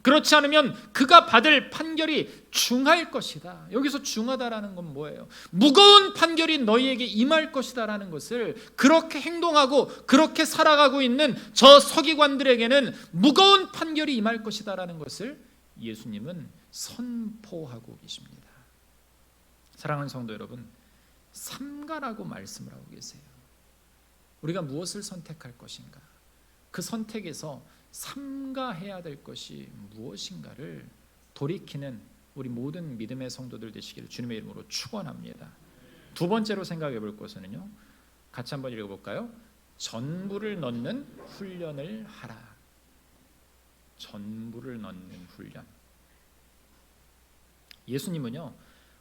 그렇지 않으면 그가 받을 판결이 중할 것이다. 여기서 중하다라는 건 뭐예요? 무거운 판결이 너희에게 임할 것이다라는 것을, 그렇게 행동하고 그렇게 살아가고 있는 저 서기관들에게는 무거운 판결이 임할 것이다라는 것을 예수님은 선포하고 계십니다. 사랑하는 성도 여러분, 삼가라고 말씀을 하고 계세요. 우리가 무엇을 선택할 것인가? 그 선택에서 삼가해야 될 것이 무엇인가를 돌이키는 우리 모든 믿음의 성도들 되시기를 주님의 이름으로 축원합니다. 두 번째로 생각해 볼 것은요, 같이 한번 읽어볼까요? 전부를 넣는 훈련을 하라. 전부를 넣는 훈련. 예수님은요,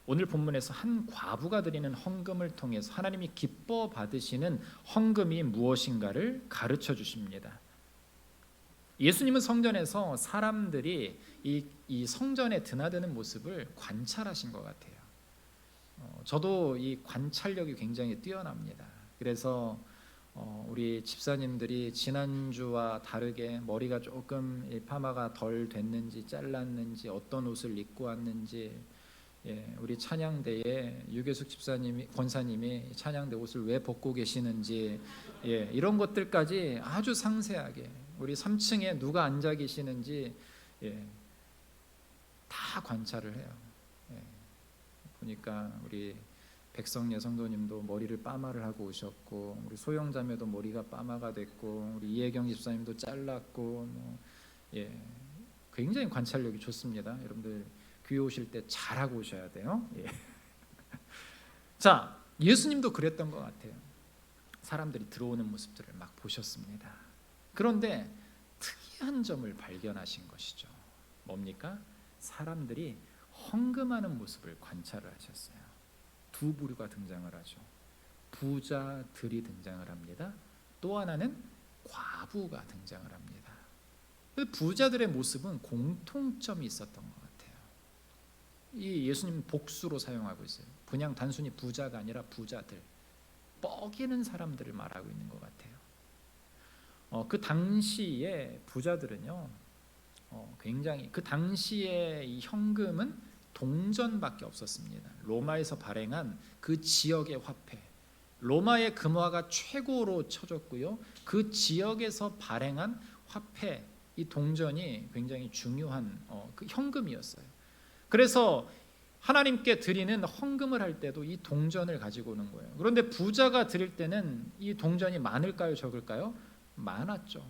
오늘 본문에서 한 과부가 드리는 헌금을 통해서 하나님이 기뻐 받으시는 헌금이 무엇인가를 가르쳐 주십니다. 예수님은 성전에서 사람들이 이 성전에 드나드는 모습을 관찰하신 것 같아요. 저도 이 관찰력이 굉장히 뛰어납니다. 그래서 우리 집사님들이 지난주와 다르게 머리가 조금 파마가 덜 됐는지 잘랐는지 어떤 옷을 입고 왔는지, 우리 찬양대에 유계숙 집사님이 권사님이 찬양대 옷을 왜 벗고 계시는지, 이런 것들까지 아주 상세하게, 우리 3층에 누가 앉아 계시는지 다 관찰을 해요. 보니까 우리 백성예 성도님도 머리를 빠마를 하고 오셨고, 우리 소영자매도 머리가 빠마가 됐고, 우리 이혜경 집사님도 잘랐고, 굉장히 관찰력이 좋습니다. 여러분들 교회 오실 때 잘하고 오셔야 돼요. 자, 예수님도 그랬던 것 같아요. 사람들이 들어오는 모습들을 막 보셨습니다. 그런데 특이한 점을 발견하신 것이죠. 뭡니까? 사람들이 헌금하는 모습을 관찰을 하셨어요. 두 부류가 등장을 하죠. 부자들이 등장을 합니다. 또 하나는 과부가 등장을 합니다. 부자들의 모습은 공통점이 있었던 것 같아요. 이 예수님 복수로 사용하고 있어요. 그냥 단순히 부자가 아니라 부자들, 뻐기는 사람들을 말하고 있는 것 같아요. 그 당시에 부자들은요, 굉장히 그 당시에 이 현금은 동전밖에 없었습니다. 로마에서 발행한 그 지역의 화폐, 로마의 금화가 최고로 쳐졌고요. 그 지역에서 발행한 화폐, 이 동전이 굉장히 중요한 그 현금이었어요. 그래서 하나님께 드리는 헌금을 할 때도 이 동전을 가지고 오는 거예요. 그런데 부자가 드릴 때는 이 동전이 많을까요, 적을까요? 많았죠.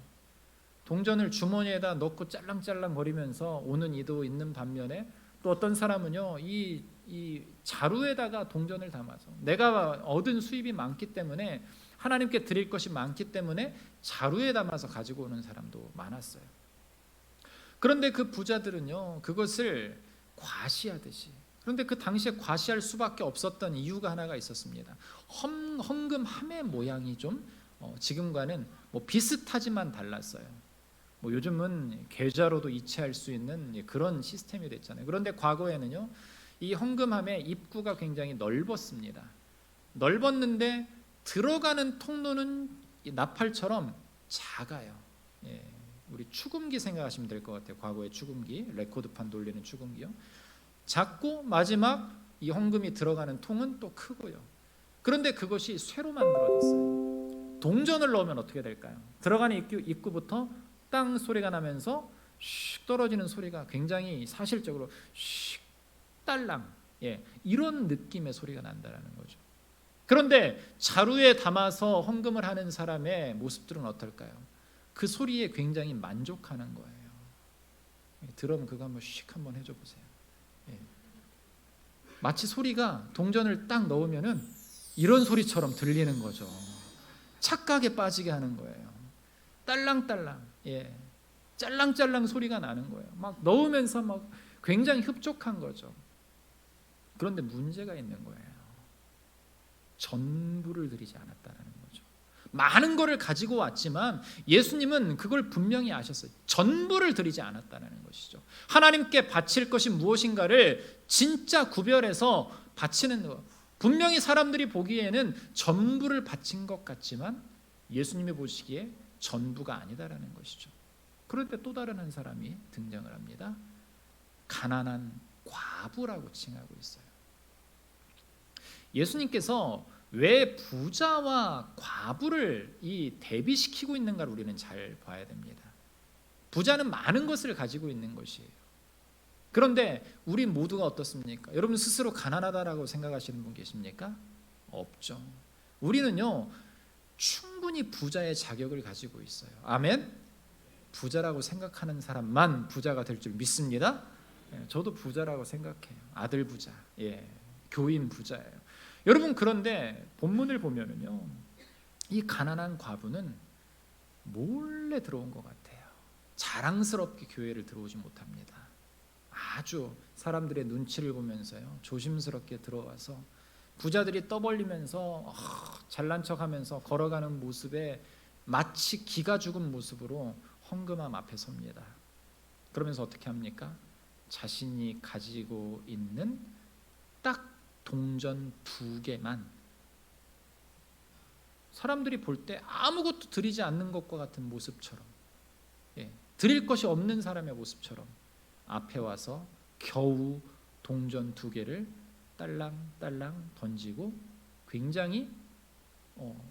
동전을 주머니에다 넣고 짤랑짤랑 거리면서 오는 이도 있는 반면에 또 어떤 사람은요, 이 자루에다가 동전을 담아서 내가 얻은 수입이 많기 때문에 하나님께 드릴 것이 많기 때문에 자루에 담아서 가지고 오는 사람도 많았어요. 그런데 그 부자들은요, 그것을 과시하듯이, 그런데 그 당시에 과시할 수밖에 없었던 이유가 하나가 있었습니다. 헌금 함의 모양이 좀 지금과는 뭐 비슷하지만 달랐어요. 뭐 요즘은 계좌로도 이체할 수 있는 그런 시스템이 됐잖아요. 그런데 과거에는요, 이 헌금함의 입구가 굉장히 넓었습니다. 넓었는데 들어가는 통로는 나팔처럼 작아요. 예, 우리 축음기 생각하시면 될 것 같아요. 과거의 축음기, 레코드판 돌리는 축음기요. 작고 마지막 이 헌금이 들어가는 통은 또 크고요. 그런데 그것이 쇠로 만들어졌어요. 동전을 넣으면 어떻게 될까요? 들어가는 입구부터 땅 소리가 나면서 슉 떨어지는 소리가 굉장히 사실적으로 슉 딸랑, 예, 이런 느낌의 소리가 난다는 거죠. 그런데 자루에 담아서 헌금을 하는 사람의 모습들은 어떨까요? 그 소리에 굉장히 만족하는 거예요. 드럼 그거 한번 슉 한번 해줘 보세요. 예. 마치 소리가 동전을 딱 넣으면은 이런 소리처럼 들리는 거죠. 착각에 빠지게 하는 거예요. 딸랑딸랑, 예, 짤랑짤랑 소리가 나는 거예요. 막 넣으면서 막 굉장히 흡족한 거죠. 그런데 문제가 있는 거예요. 전부를 드리지 않았다는 거죠. 많은 거를 가지고 왔지만 예수님은 그걸 분명히 아셨어요. 전부를 드리지 않았다는 것이죠. 하나님께 바칠 것이 무엇인가를 진짜 구별해서 바치는 것. 분명히 사람들이 보기에는 전부를 바친 것 같지만 예수님이 보시기에 전부가 아니다라는 것이죠. 그런데 또 다른 한 사람이 등장을 합니다. 가난한 과부라고 칭하고 있어요. 예수님께서 왜 부자와 과부를 이 대비시키고 있는가를 우리는 잘 봐야 됩니다. 부자는 많은 것을 가지고 있는 것이에요. 그런데 우리 모두가 어떻습니까? 여러분 스스로 가난하다라고 생각하시는 분 계십니까? 없죠. 우리는요, 충분히 부자의 자격을 가지고 있어요. 아멘? 부자라고 생각하는 사람만 부자가 될 줄 믿습니다. 저도 부자라고 생각해요. 아들 부자, 예, 교인 부자예요. 여러분, 그런데 본문을 보면은요, 이 가난한 과부는 몰래 들어온 것 같아요. 자랑스럽게 교회를 들어오지 못합니다. 아주 사람들의 눈치를 보면서요, 조심스럽게 들어와서 부자들이 떠벌리면서 잘난 척하면서 걸어가는 모습에 마치 기가 죽은 모습으로 헌금함 앞에 섭니다. 그러면서 어떻게 합니까? 자신이 가지고 있는 딱 동전 2개만, 사람들이 볼 때 아무것도 드리지 않는 것과 같은 모습처럼, 예, 드릴 것이 없는 사람의 모습처럼 앞에 와서 겨우 동전 2개를 딸랑딸랑 던지고 굉장히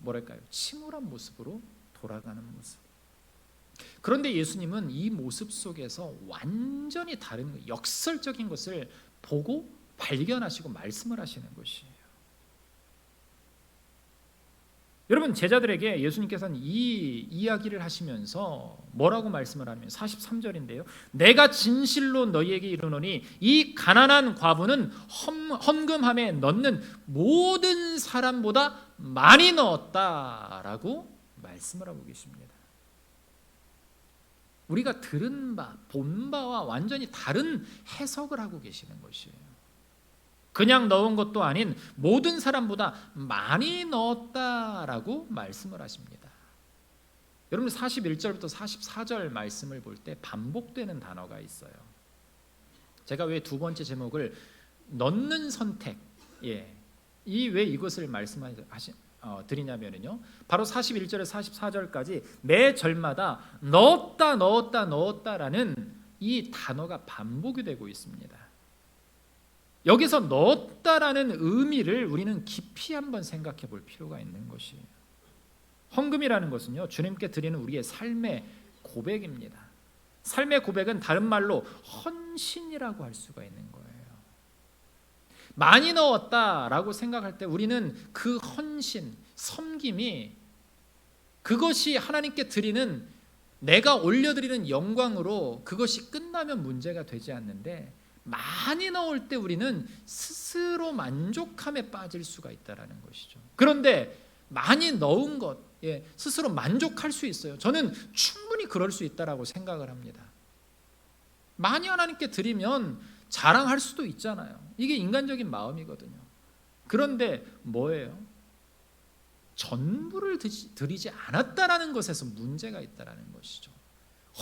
뭐랄까요, 침울한 모습으로 돌아가는 모습. 그런데 예수님은 이 모습 속에서 완전히 다른 역설적인 것을 보고 발견하시고 말씀을 하시는 것이에요. 여러분, 제자들에게 예수님께서는 이 이야기를 하시면서 뭐라고 말씀을 하냐면 43절인데요. 내가 진실로 너희에게 이르노니 이 가난한 과부는 헌금함에 넣는 모든 사람보다 많이 넣었다라고 말씀을 하고 계십니다. 우리가 들은 바, 본 바와 완전히 다른 해석을 하고 계시는 것이에요. 그냥 넣은 것도 아닌 모든 사람보다 많이 넣었다라고 말씀을 하십니다. 여러분, 41절부터 44절 말씀을 볼 때 반복되는 단어가 있어요. 제가 왜 두 번째 제목을 넣는 선택, 왜 이것을 드리냐면요, 바로 41절에 44절까지 매 절마다 넣었다라는 이 단어가 반복이 되고 있습니다. 여기서 넣었다라는 의미를 우리는 깊이 한번 생각해 볼 필요가 있는 것이에요. 헌금이라는 것은요, 주님께 드리는 우리의 삶의 고백입니다. 삶의 고백은 다른 말로 헌신이라고 할 수가 있는 거예요. 많이 넣었다라고 생각할 때 우리는 그 헌신, 섬김이, 그것이 하나님께 드리는, 내가 올려드리는 영광으로 그것이 끝나면 문제가 되지 않는데, 많이 넣을 때 우리는 스스로 만족함에 빠질 수가 있다는 것이죠. 그런데 많이 넣은 것, 스스로 만족할 수 있어요. 저는 충분히 그럴 수 있다라고 생각을 합니다. 많이 하나님께 드리면 자랑할 수도 있잖아요. 이게 인간적인 마음이거든요. 그런데 뭐예요? 전부를 드리지 않았다라는 것에서 문제가 있다라는 것이죠.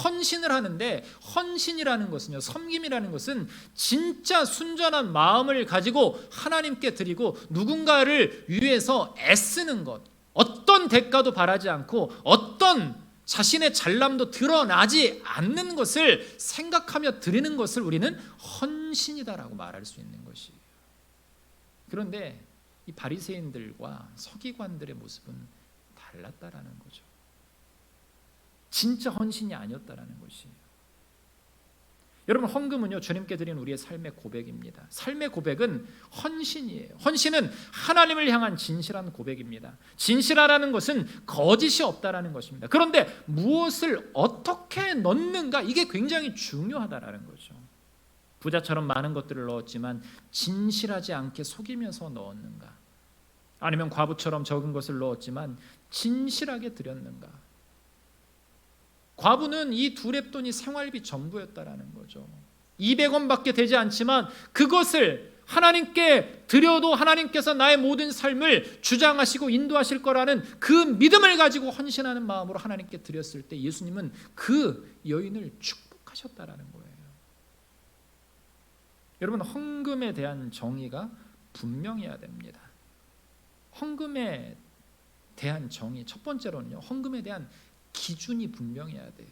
헌신을 하는데, 헌신이라는 것은요, 섬김이라는 것은 진짜 순전한 마음을 가지고 하나님께 드리고 누군가를 위해서 애쓰는 것, 어떤 대가도 바라지 않고 어떤 자신의 잘남도 드러나지 않는 것을 생각하며 드리는 것을 우리는 헌신이다라고 말할 수 있는 것이에요. 그런데 이 바리새인들과 서기관들의 모습은 달랐다라는 거죠. 진짜 헌신이 아니었다라는 것이에요. 여러분, 헌금은요, 주님께 드리는 우리의 삶의 고백입니다. 삶의 고백은 헌신이에요. 헌신은 하나님을 향한 진실한 고백입니다. 진실하라는 것은 거짓이 없다라는 것입니다. 그런데 무엇을 어떻게 넣는가, 이게 굉장히 중요하다라는 거죠. 부자처럼 많은 것들을 넣었지만 진실하지 않게 속이면서 넣었는가, 아니면 과부처럼 적은 것을 넣었지만 진실하게 드렸는가. 과부는 이 두 렙돈이 생활비 전부였다라는 거죠. 200원밖에 되지 않지만 그것을 하나님께 드려도 하나님께서 나의 모든 삶을 주장하시고 인도하실 거라는 그 믿음을 가지고 헌신하는 마음으로 하나님께 드렸을 때 예수님은 그 여인을 축복하셨다라는 거예요. 여러분, 헌금에 대한 정의가 분명해야 됩니다. 헌금에 대한 정의, 첫 번째로는요, 헌금에 대한 기준이 분명해야 돼요.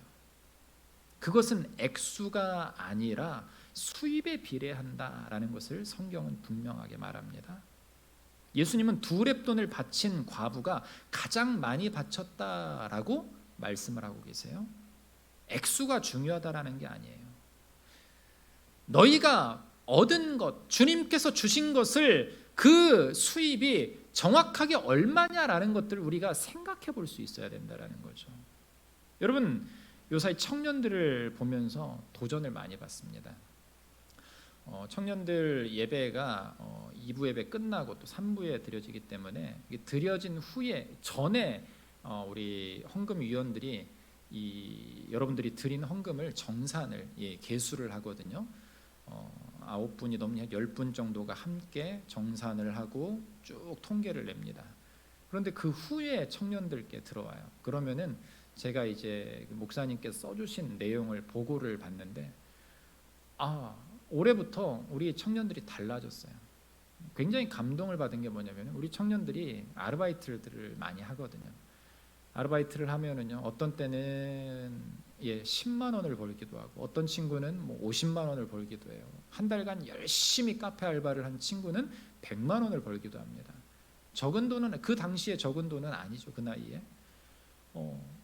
그것은 액수가 아니라 수입에 비례한다라는 것을 성경은 분명하게 말합니다. 예수님은 두 렙돈을 바친 과부가 가장 많이 바쳤다라고 말씀을 하고 계세요. 액수가 중요하다라는 게 아니에요. 너희가 얻은 것, 주님께서 주신 것을, 그 수입이 정확하게 얼마냐라는 것들을 우리가 생각해 볼 수 있어야 된다라는 거죠. 여러분, 요사이 청년들을 보면서 도전을 많이 받습니다. 청년들 예배가 2부 예배 끝나고 또 3부에 드려지기 때문에 드려진 후에 전에 우리 헌금위원들이 여러분들이 드린 헌금을 정산을 계수를 하거든요. 9분이 넘는 10분 정도가 함께 정산을 하고 쭉 통계를 냅니다. 그런데 그 후에 청년들께 들어와요. 그러면은 제가 이제 목사님께서 써주신 내용을 보고를 받는데, 올해부터 우리 청년들이 달라졌어요. 굉장히 감동을 받은 게 뭐냐면, 우리 청년들이 아르바이트를 많이 하거든요. 아르바이트를 하면은요, 어떤 때는 10만 원을 벌기도 하고, 어떤 친구는 50만 원을 벌기도 해요. 한 달간 열심히 카페 알바를 한 친구는 100만 원을 벌기도 합니다. 적은 돈은, 그 당시에 적은 돈은 아니죠, 그 나이에.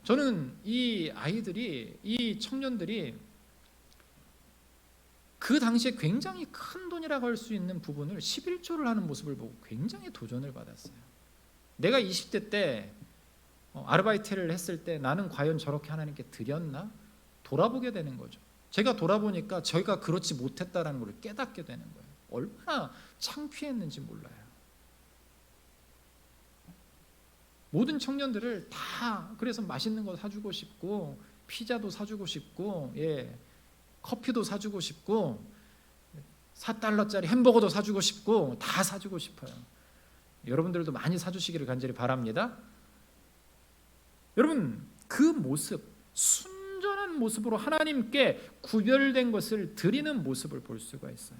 저는 이 아이들이, 이 청년들이 그 당시에 굉장히 큰 돈이라고 할 수 있는 부분을 11조를 하는 모습을 보고 굉장히 도전을 받았어요. 내가 20대 때 아르바이트를 했을 때 나는 과연 저렇게 하나님께 드렸나? 돌아보게 되는 거죠. 제가 돌아보니까 저희가 그렇지 못했다라는 걸 깨닫게 되는 거예요. 얼마나 창피했는지 몰라요. 모든 청년들을 다 그래서 맛있는 거 사주고 싶고, 피자도 사주고 싶고, 커피도 사주고 싶고, 4달러짜리 햄버거도 사주고 싶고, 다 사주고 싶어요. 여러분들도 많이 사주시기를 간절히 바랍니다. 여러분, 그 모습, 순전한 모습으로 하나님께 구별된 것을 드리는 모습을 볼 수가 있어요.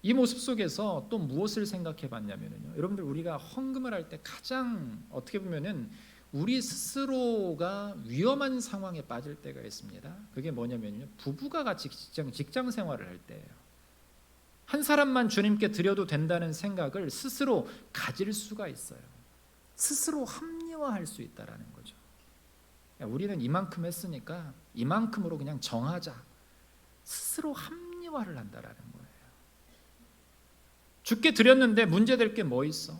이 모습 속에서 또 무엇을 생각해 봤냐면요, 여러분들, 우리가 헌금을 할 때 가장 어떻게 보면은 우리 스스로가 위험한 상황에 빠질 때가 있습니다. 그게 뭐냐면요, 부부가 같이 직장 생활을 할 때예요. 한 사람만 주님께 드려도 된다는 생각을 스스로 가질 수가 있어요. 스스로 합리화할 수 있다라는 거죠. 우리는 이만큼 했으니까 이만큼으로 그냥 정하자. 스스로 합리화를 한다라는 거예요. 주께 드렸는데 문제될 게 뭐 있어?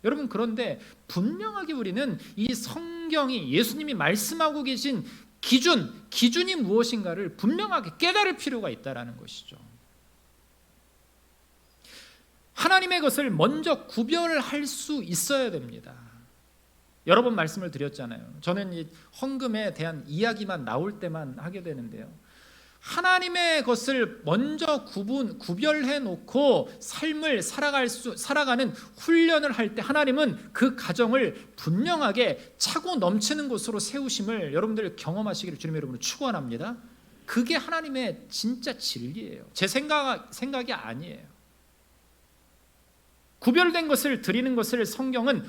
여러분, 그런데 분명하게 우리는 이 성경이, 예수님이 말씀하고 계신 기준이 무엇인가를 분명하게 깨달을 필요가 있다라는 것이죠. 하나님의 것을 먼저 구별할 수 있어야 됩니다. 여러 번 말씀을 드렸잖아요. 저는 이 헌금에 대한 이야기만 나올 때만 하게 되는데요, 하나님의 것을 먼저 구별해 놓고 삶을 살아가는 훈련을 할 때 하나님은 그 가정을 분명하게 차고 넘치는 곳으로 세우심을 여러분들 경험하시기를 주님의 이름으로 축원합니다. 그게 하나님의 진짜 진리예요. 제 생각이 아니에요. 구별된 것을 드리는 것을 성경은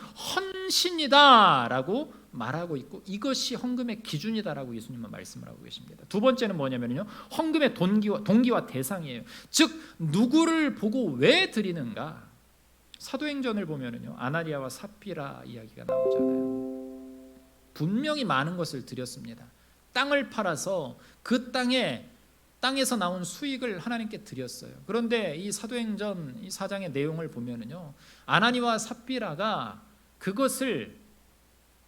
헌신이다라고 말하고 있고, 이것이 헌금의 기준이다라고 예수님은 말씀을 하고 계십니다. 두 번째는 뭐냐면요, 헌금의 동기와 대상이에요. 즉, 누구를 보고 왜 드리는가? 사도행전을 보면요, 아나니아와 삽비라 이야기가 나오잖아요. 분명히 많은 것을 드렸습니다. 땅을 팔아서 그 땅에서 나온 수익을 하나님께 드렸어요. 그런데 이 사도행전 이 4장의 내용을 보면요, 아나니아와 삽비라가 그것을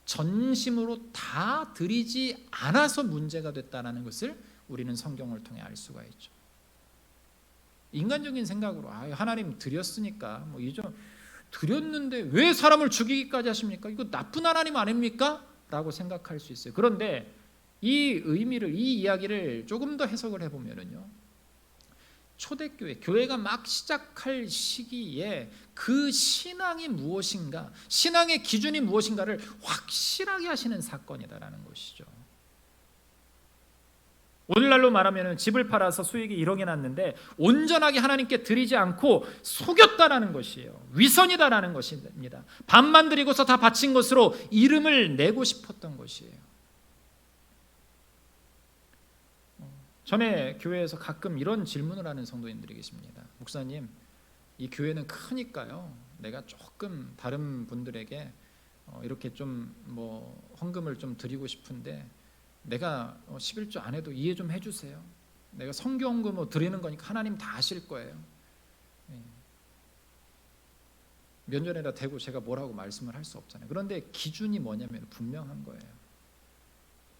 전심으로 다 드리지 않아서 문제가 됐다는 것을 우리는 성경을 통해 알 수가 있죠. 인간적인 생각으로 하나님 드렸으니까 드렸는데 왜 사람을 죽이기까지 하십니까? 이거 나쁜 하나님 아닙니까? 라고 생각할 수 있어요. 그런데 이 이야기를 조금 더 해석을 해보면요, 초대교회, 교회가 막 시작할 시기에 그 신앙이 무엇인가, 신앙의 기준이 무엇인가를 확실하게 하시는 사건이다라는 것이죠. 오늘날로 말하면 집을 팔아서 수익이 1억이 났는데 온전하게 하나님께 드리지 않고 속였다라는 것이에요. 위선이다라는 것입니다. 반만 드리고서 다 바친 것으로 이름을 내고 싶었던 것이에요. 전에 교회에서 가끔 이런 질문을 하는 성도님들이 계십니다. 목사님, 이 교회는 크니까요, 내가 조금 다른 분들에게 이렇게 좀 헌금을 좀 드리고 싶은데 내가 11조 안 해도 이해 좀 해주세요. 내가 성경금으로 드리는 거니까 하나님 다 아실 거예요. 면전에다 대고 제가 뭐라고 말씀을 할 수 없잖아요. 그런데 기준이 뭐냐면 분명한 거예요.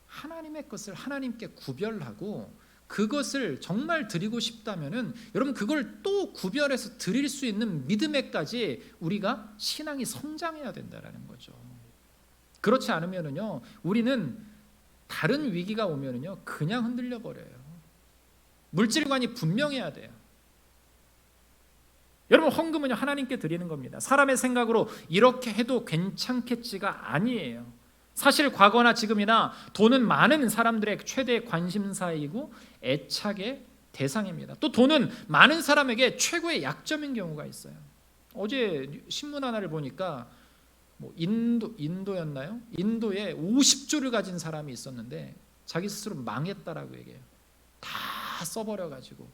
하나님의 것을 하나님께 구별하고 그것을 정말 드리고 싶다면은 여러분, 그걸 또 구별해서 드릴 수 있는 믿음에까지 우리가 신앙이 성장해야 된다라는 거죠. 그렇지 않으면은요, 우리는 다른 위기가 오면은요, 그냥 흔들려 버려요. 물질관이 분명해야 돼요. 여러분, 헌금은요, 하나님께 드리는 겁니다. 사람의 생각으로 이렇게 해도 괜찮겠지가 아니에요. 사실 과거나 지금이나 돈은 많은 사람들의 최대 관심사이고 애착의 대상입니다. 또 돈은 많은 사람에게 최고의 약점인 경우가 있어요. 어제 신문 하나를 보니까 인도였나요? 인도에 50조를 가진 사람이 있었는데 자기 스스로 망했다라고 얘기해요. 다 써버려가지고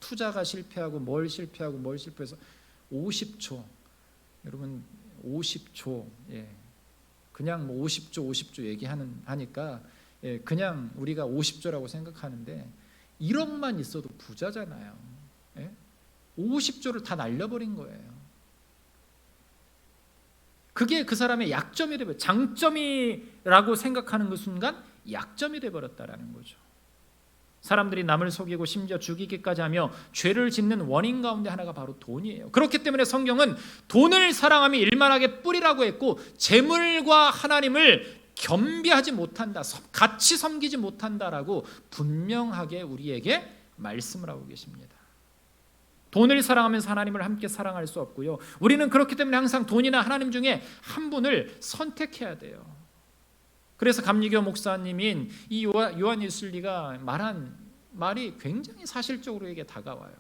투자가 실패하고 뭘 실패해서 50조. 여러분, 50조. 그냥 50조 얘기하니까 그냥 우리가 50조라고 생각하는데 1억만 있어도 부자잖아요. 50조를 다 날려버린 거예요. 그게 그 사람의 약점이 되버려, 장점이라고 생각하는 그 순간 약점이 되어버렸다라는 거죠. 사람들이 남을 속이고 심지어 죽이기까지 하며 죄를 짓는 원인 가운데 하나가 바로 돈이에요. 그렇기 때문에 성경은 돈을 사랑함이 일만하게 뿌리라고 했고, 재물과 하나님을 겸비하지 못한다, 같이 섬기지 못한다라고 분명하게 우리에게 말씀을 하고 계십니다. 돈을 사랑하면서 하나님을 함께 사랑할 수 없고요. 우리는 그렇기 때문에 항상 돈이나 하나님 중에 한 분을 선택해야 돼요. 그래서 감리교 목사님인 이 요한 예술리가 말한 말이 굉장히 사실적으로 에게 다가와요.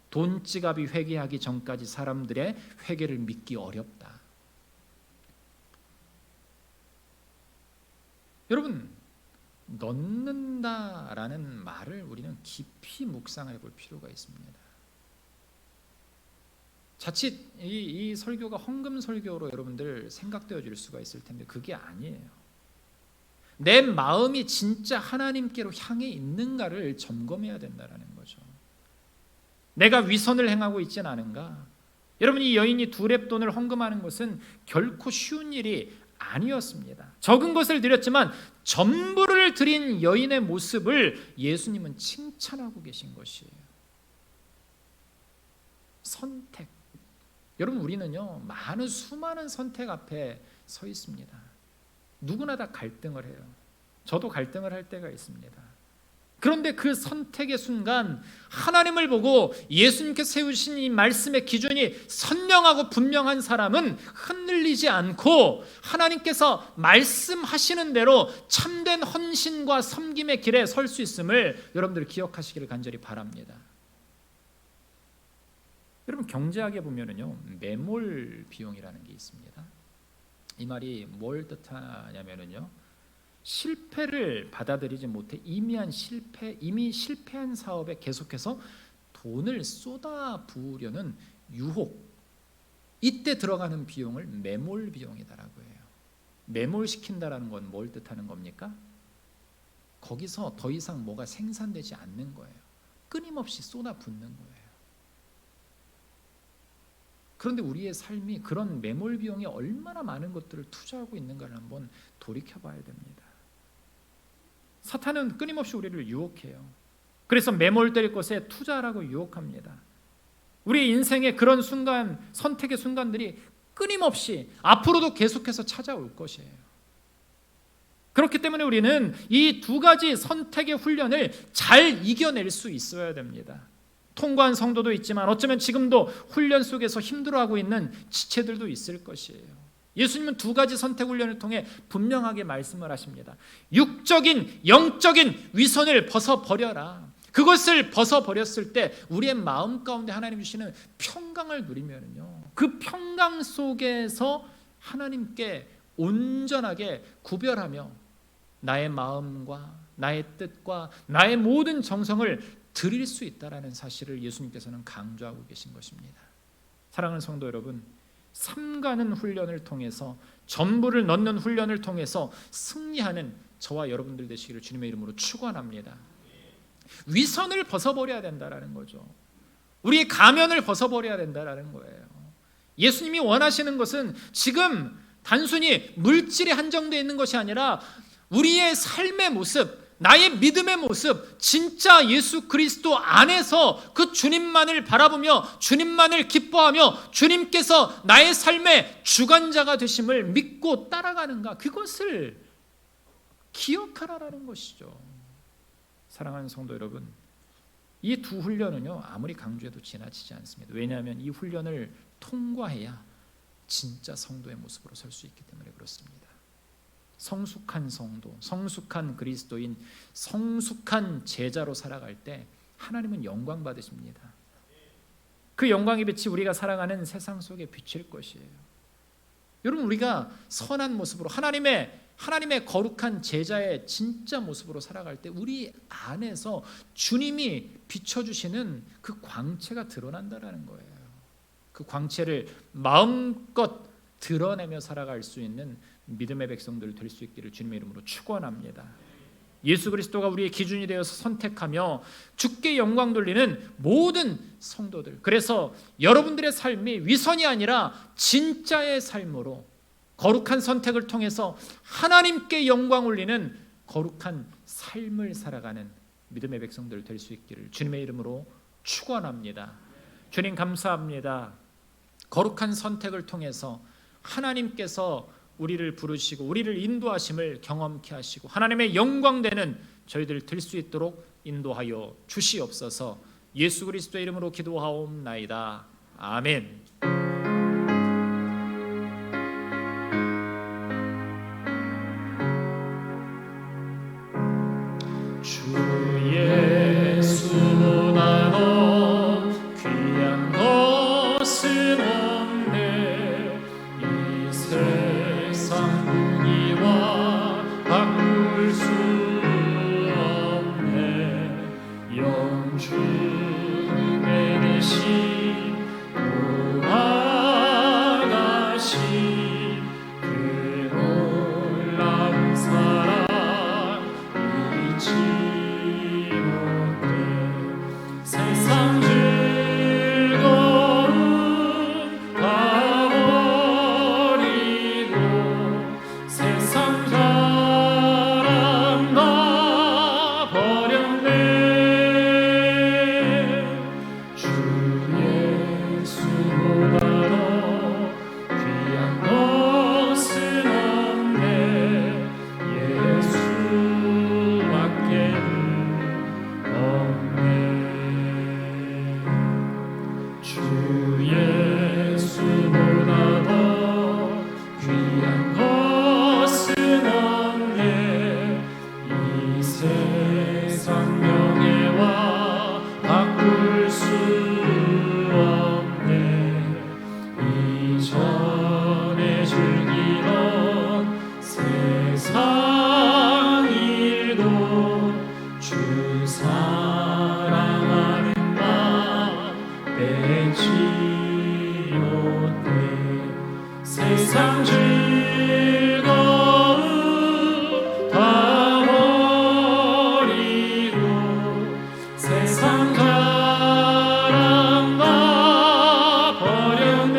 돈지갑이 회개하기 전까지 사람들의 회개를 믿기 어렵다. 여러분, 넣는다라는 말을 우리는 깊이 묵상해 볼 필요가 있습니다. 자칫 이 설교가 헌금 설교로 여러분들 생각되어질 수가 있을 텐데 그게 아니에요. 내 마음이 진짜 하나님께로 향해 있는가를 점검해야 된다는 거죠. 내가 위선을 행하고 있지는 않은가? 여러분, 이 여인이 2렙돈을 헌금하는 것은 결코 쉬운 일이 아니었습니다. 적은 것을 드렸지만 전부를 드린 여인의 모습을 예수님은 칭찬하고 계신 것이에요. 선택. 여러분, 우리는요, 수많은 선택 앞에 서 있습니다. 누구나 다 갈등을 해요. 저도 갈등을 할 때가 있습니다. 그런데 그 선택의 순간 하나님을 보고 예수님께서 세우신 이 말씀의 기준이 선명하고 분명한 사람은 흔들리지 않고 하나님께서 말씀하시는 대로 참된 헌신과 섬김의 길에 설 수 있음을 여러분들 기억하시기를 간절히 바랍니다. 여러분, 경제학에 보면은요, 매몰 비용이라는 게 있습니다. 이 말이 뭘 뜻하냐면은요, 실패를 받아들이지 못해 이미 실패한 사업에 계속해서 돈을 쏟아부으려는 유혹, 이때 들어가는 비용을 매몰 비용이다라고 해요. 매몰시킨다라는 건 뭘 뜻하는 겁니까? 거기서 더 이상 뭐가 생산되지 않는 거예요. 끊임없이 쏟아붓는 거예요. 그런데 우리의 삶이 그런 매몰 비용에 얼마나 많은 것들을 투자하고 있는가를 한번 돌이켜봐야 됩니다. 사탄은 끊임없이 우리를 유혹해요. 그래서 매몰될 것에 투자하라고 유혹합니다. 우리 인생의 그런 순간, 선택의 순간들이 끊임없이 앞으로도 계속해서 찾아올 것이에요. 그렇기 때문에 우리는 이 2가지 선택의 훈련을 잘 이겨낼 수 있어야 됩니다. 통과한 성도도 있지만 어쩌면 지금도 훈련 속에서 힘들어하고 있는 지체들도 있을 것이에요. 예수님은 2가지 선택 훈련을 통해 분명하게 말씀을 하십니다. 육적인, 영적인 위선을 벗어버려라. 그것을 벗어버렸을 때 우리의 마음 가운데 하나님 주시는 평강을 누리면요, 그 평강 속에서 하나님께 온전하게 구별하며 나의 마음과 나의 뜻과 나의 모든 정성을 드릴 수 있다라는 사실을 예수님께서는 강조하고 계신 것입니다. 사랑하는 성도 여러분, 삼가는 훈련을 통해서, 전부를 넣는 훈련을 통해서 승리하는 저와 여러분들 되시기를 주님의 이름으로 축원합니다. 위선을 벗어버려야 된다라는 거죠. 우리의 가면을 벗어버려야 된다라는 거예요. 예수님이 원하시는 것은 지금 단순히 물질에 한정되어 있는 것이 아니라 우리의 삶의 모습, 나의 믿음의 모습, 진짜 예수 그리스도 안에서 그 주님만을 바라보며 주님만을 기뻐하며 주님께서 나의 삶의 주관자가 되심을 믿고 따라가는가, 그것을 기억하라는 것이죠. 사랑하는 성도 여러분, 이 2 훈련은요, 아무리 강조해도 지나치지 않습니다. 왜냐하면 이 훈련을 통과해야 진짜 성도의 모습으로 설 수 있기 때문에 그렇습니다. 성숙한 성도, 성숙한 그리스도인, 성숙한 제자로 살아갈 때 하나님은 영광 받으십니다. 그 영광의 빛이 우리가 살아가는 세상 속에 비칠 것이에요. 여러분, 우리가 선한 모습으로 하나님의 거룩한 제자의 진짜 모습으로 살아갈 때 우리 안에서 주님이 비춰주시는 그 광채가 드러난다는 거예요. 그 광채를 마음껏 드러내며 살아갈 수 있는 믿음의 백성들 될 수 있기를 주님의 이름으로 축원합니다. 예수 그리스도가 우리의 기준이 되어서 선택하며 주께 영광 돌리는 모든 성도들, 그래서 여러분들의 삶이 위선이 아니라 진짜의 삶으로 거룩한 선택을 통해서 하나님께 영광 올리는 거룩한 삶을 살아가는 믿음의 백성들 될 수 있기를 주님의 이름으로 축원합니다. 주님 감사합니다. 거룩한 선택을 통해서 하나님께서 우리를 부르시고 우리를 인도하심을 경험케 하시고 하나님의 영광되는 저희들 될 수 있도록 인도하여 주시옵소서. 예수 그리스도의 이름으로 기도하옵나이다. 아멘. 주 예수보다 더 귀한 것은 없네. 이 세상 무기와 바꿀 수 없네. 영주님의 대신 돌아가신 그 놀라운 사랑 잊지 못해. 세상 즐거움 다 버리고 세상 사랑 다 버렸네. 주 예수보다 더 귀한 것은 없네. 예수밖에는 없네. 주 예수보다 더 귀한 것은 없네. 이 세상 명예와 바꿀 수 없네. 이전에 즐기던 세상 일도 주 사랑하는 마음 빼지 못해. 세상 즐거움 다 버리고 세상 사랑 다 버렸네.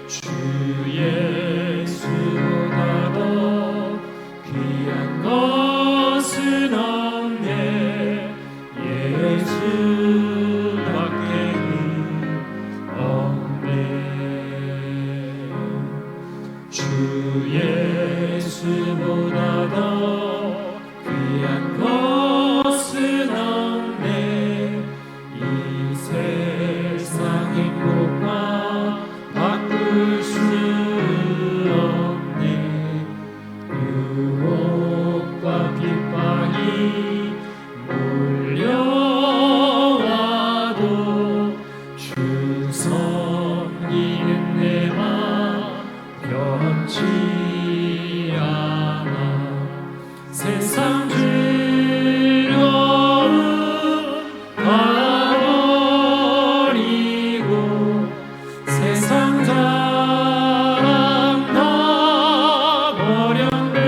주 예수보다 더 귀한 것은 없네. 예수밖에는 없네. 주 예수보다 더 귀한 것은 없네. 이 세상 행복과 바꿀 수 없네. 유혹과 핍박이 몰려와도 주 섬기는 내 맘 변치 않아. 세상 즐거움 다 버리고 세상 사랑 다 버렸네.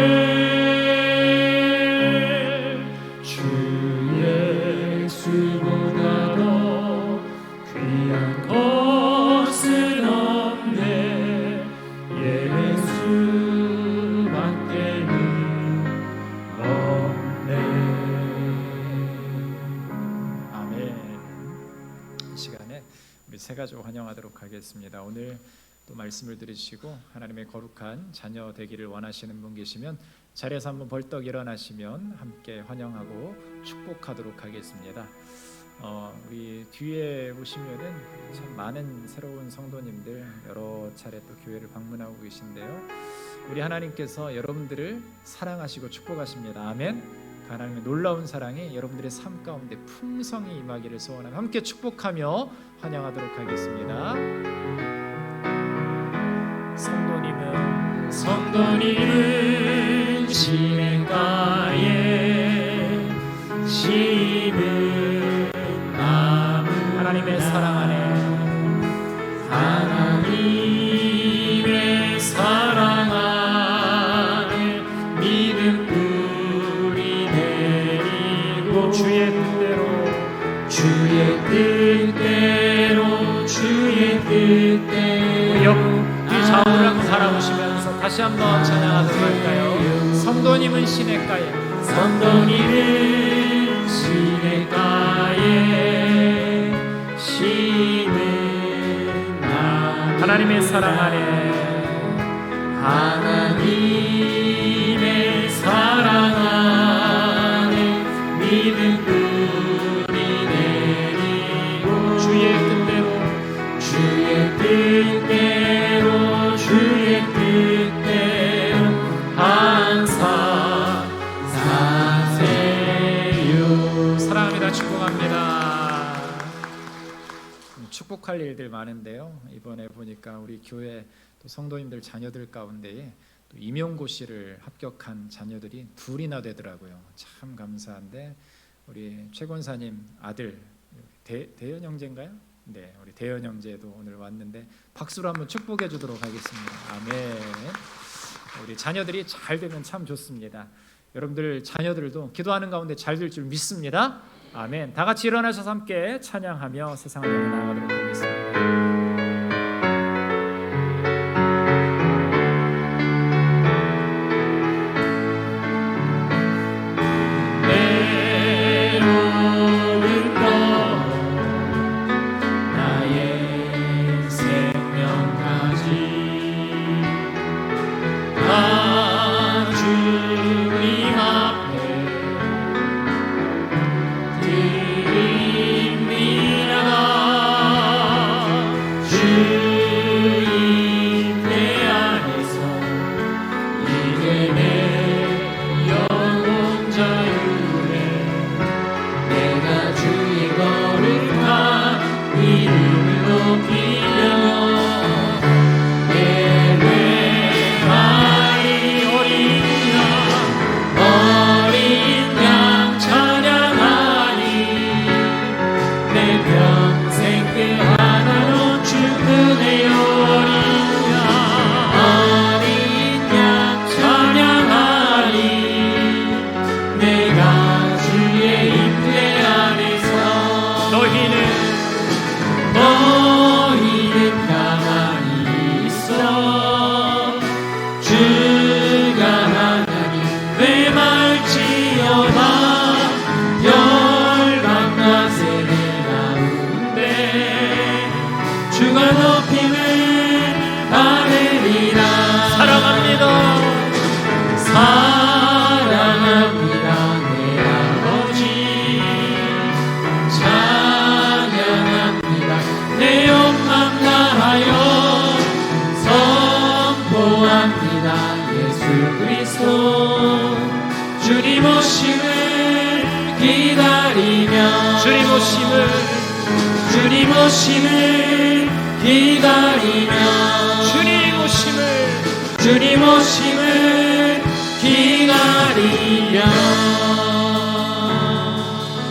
주 예수보다 더 귀한 것은 없네. 예수밖에는 없네. 아멘. 이 시간에 우리 세 가족 환영하도록 하겠습니다. 오늘 또 말씀을 들으시고 하나님의 거룩한 자녀 되기를 원하시는 분 계시면 자리에서 한번 벌떡 일어나시면 함께 환영하고 축복하도록 하겠습니다. 우리 뒤에 보시면은 참 많은 새로운 성도님들 여러 차례 또 교회를 방문하고 계신데요. 우리 하나님께서 여러분들을 사랑하시고 축복하십니다. 아멘. 그 하나님의 놀라운 사랑이 여러분들의 삶 가운데 풍성히 임하기를 소원하며 함께 축복하며 환영하도록 하겠습니다. 성도님은 시냇가에 심은 나무 하나님의 사랑 안에 하나님의 사랑 안에 믿음 뿌리 내리고 주의 뜻대로 주의 뜻대로 좌우를 한번 바라보시면서 다시 한번 찬양하도록 할까요? 성도님은 시냇가에, 성도님은 시냇가에 쉬는 나무 하나님의 사랑 안에, 하나님의 사랑 안에 믿음 뿌리 내리고 주의 뜻대로 항상 사세요. 사랑합니다. 축복합니다. 축복할 일들 많은데요. 이번에 보니까 우리 교회 또 성도님들 자녀들 가운데에 또 임용고 씨를 합격한 자녀들이 둘이나 되더라고요. 참 감사한데 우리 최 권사님 아들 대현 형제인가요? 네, 우리 대현 형제도 오늘 왔는데 박수로 한번 축복해 주도록 하겠습니다. 아멘. 우리 자녀들이 잘 되면 참 좋습니다. 여러분들 자녀들도 기도하는 가운데 잘 될 줄 믿습니다. 아멘. 다 같이 일어나셔서 함께 찬양하며 세상을 향해 나아가도록 하겠습니다. 주님 오심을 기다리며 주님 오심을 주님 오심을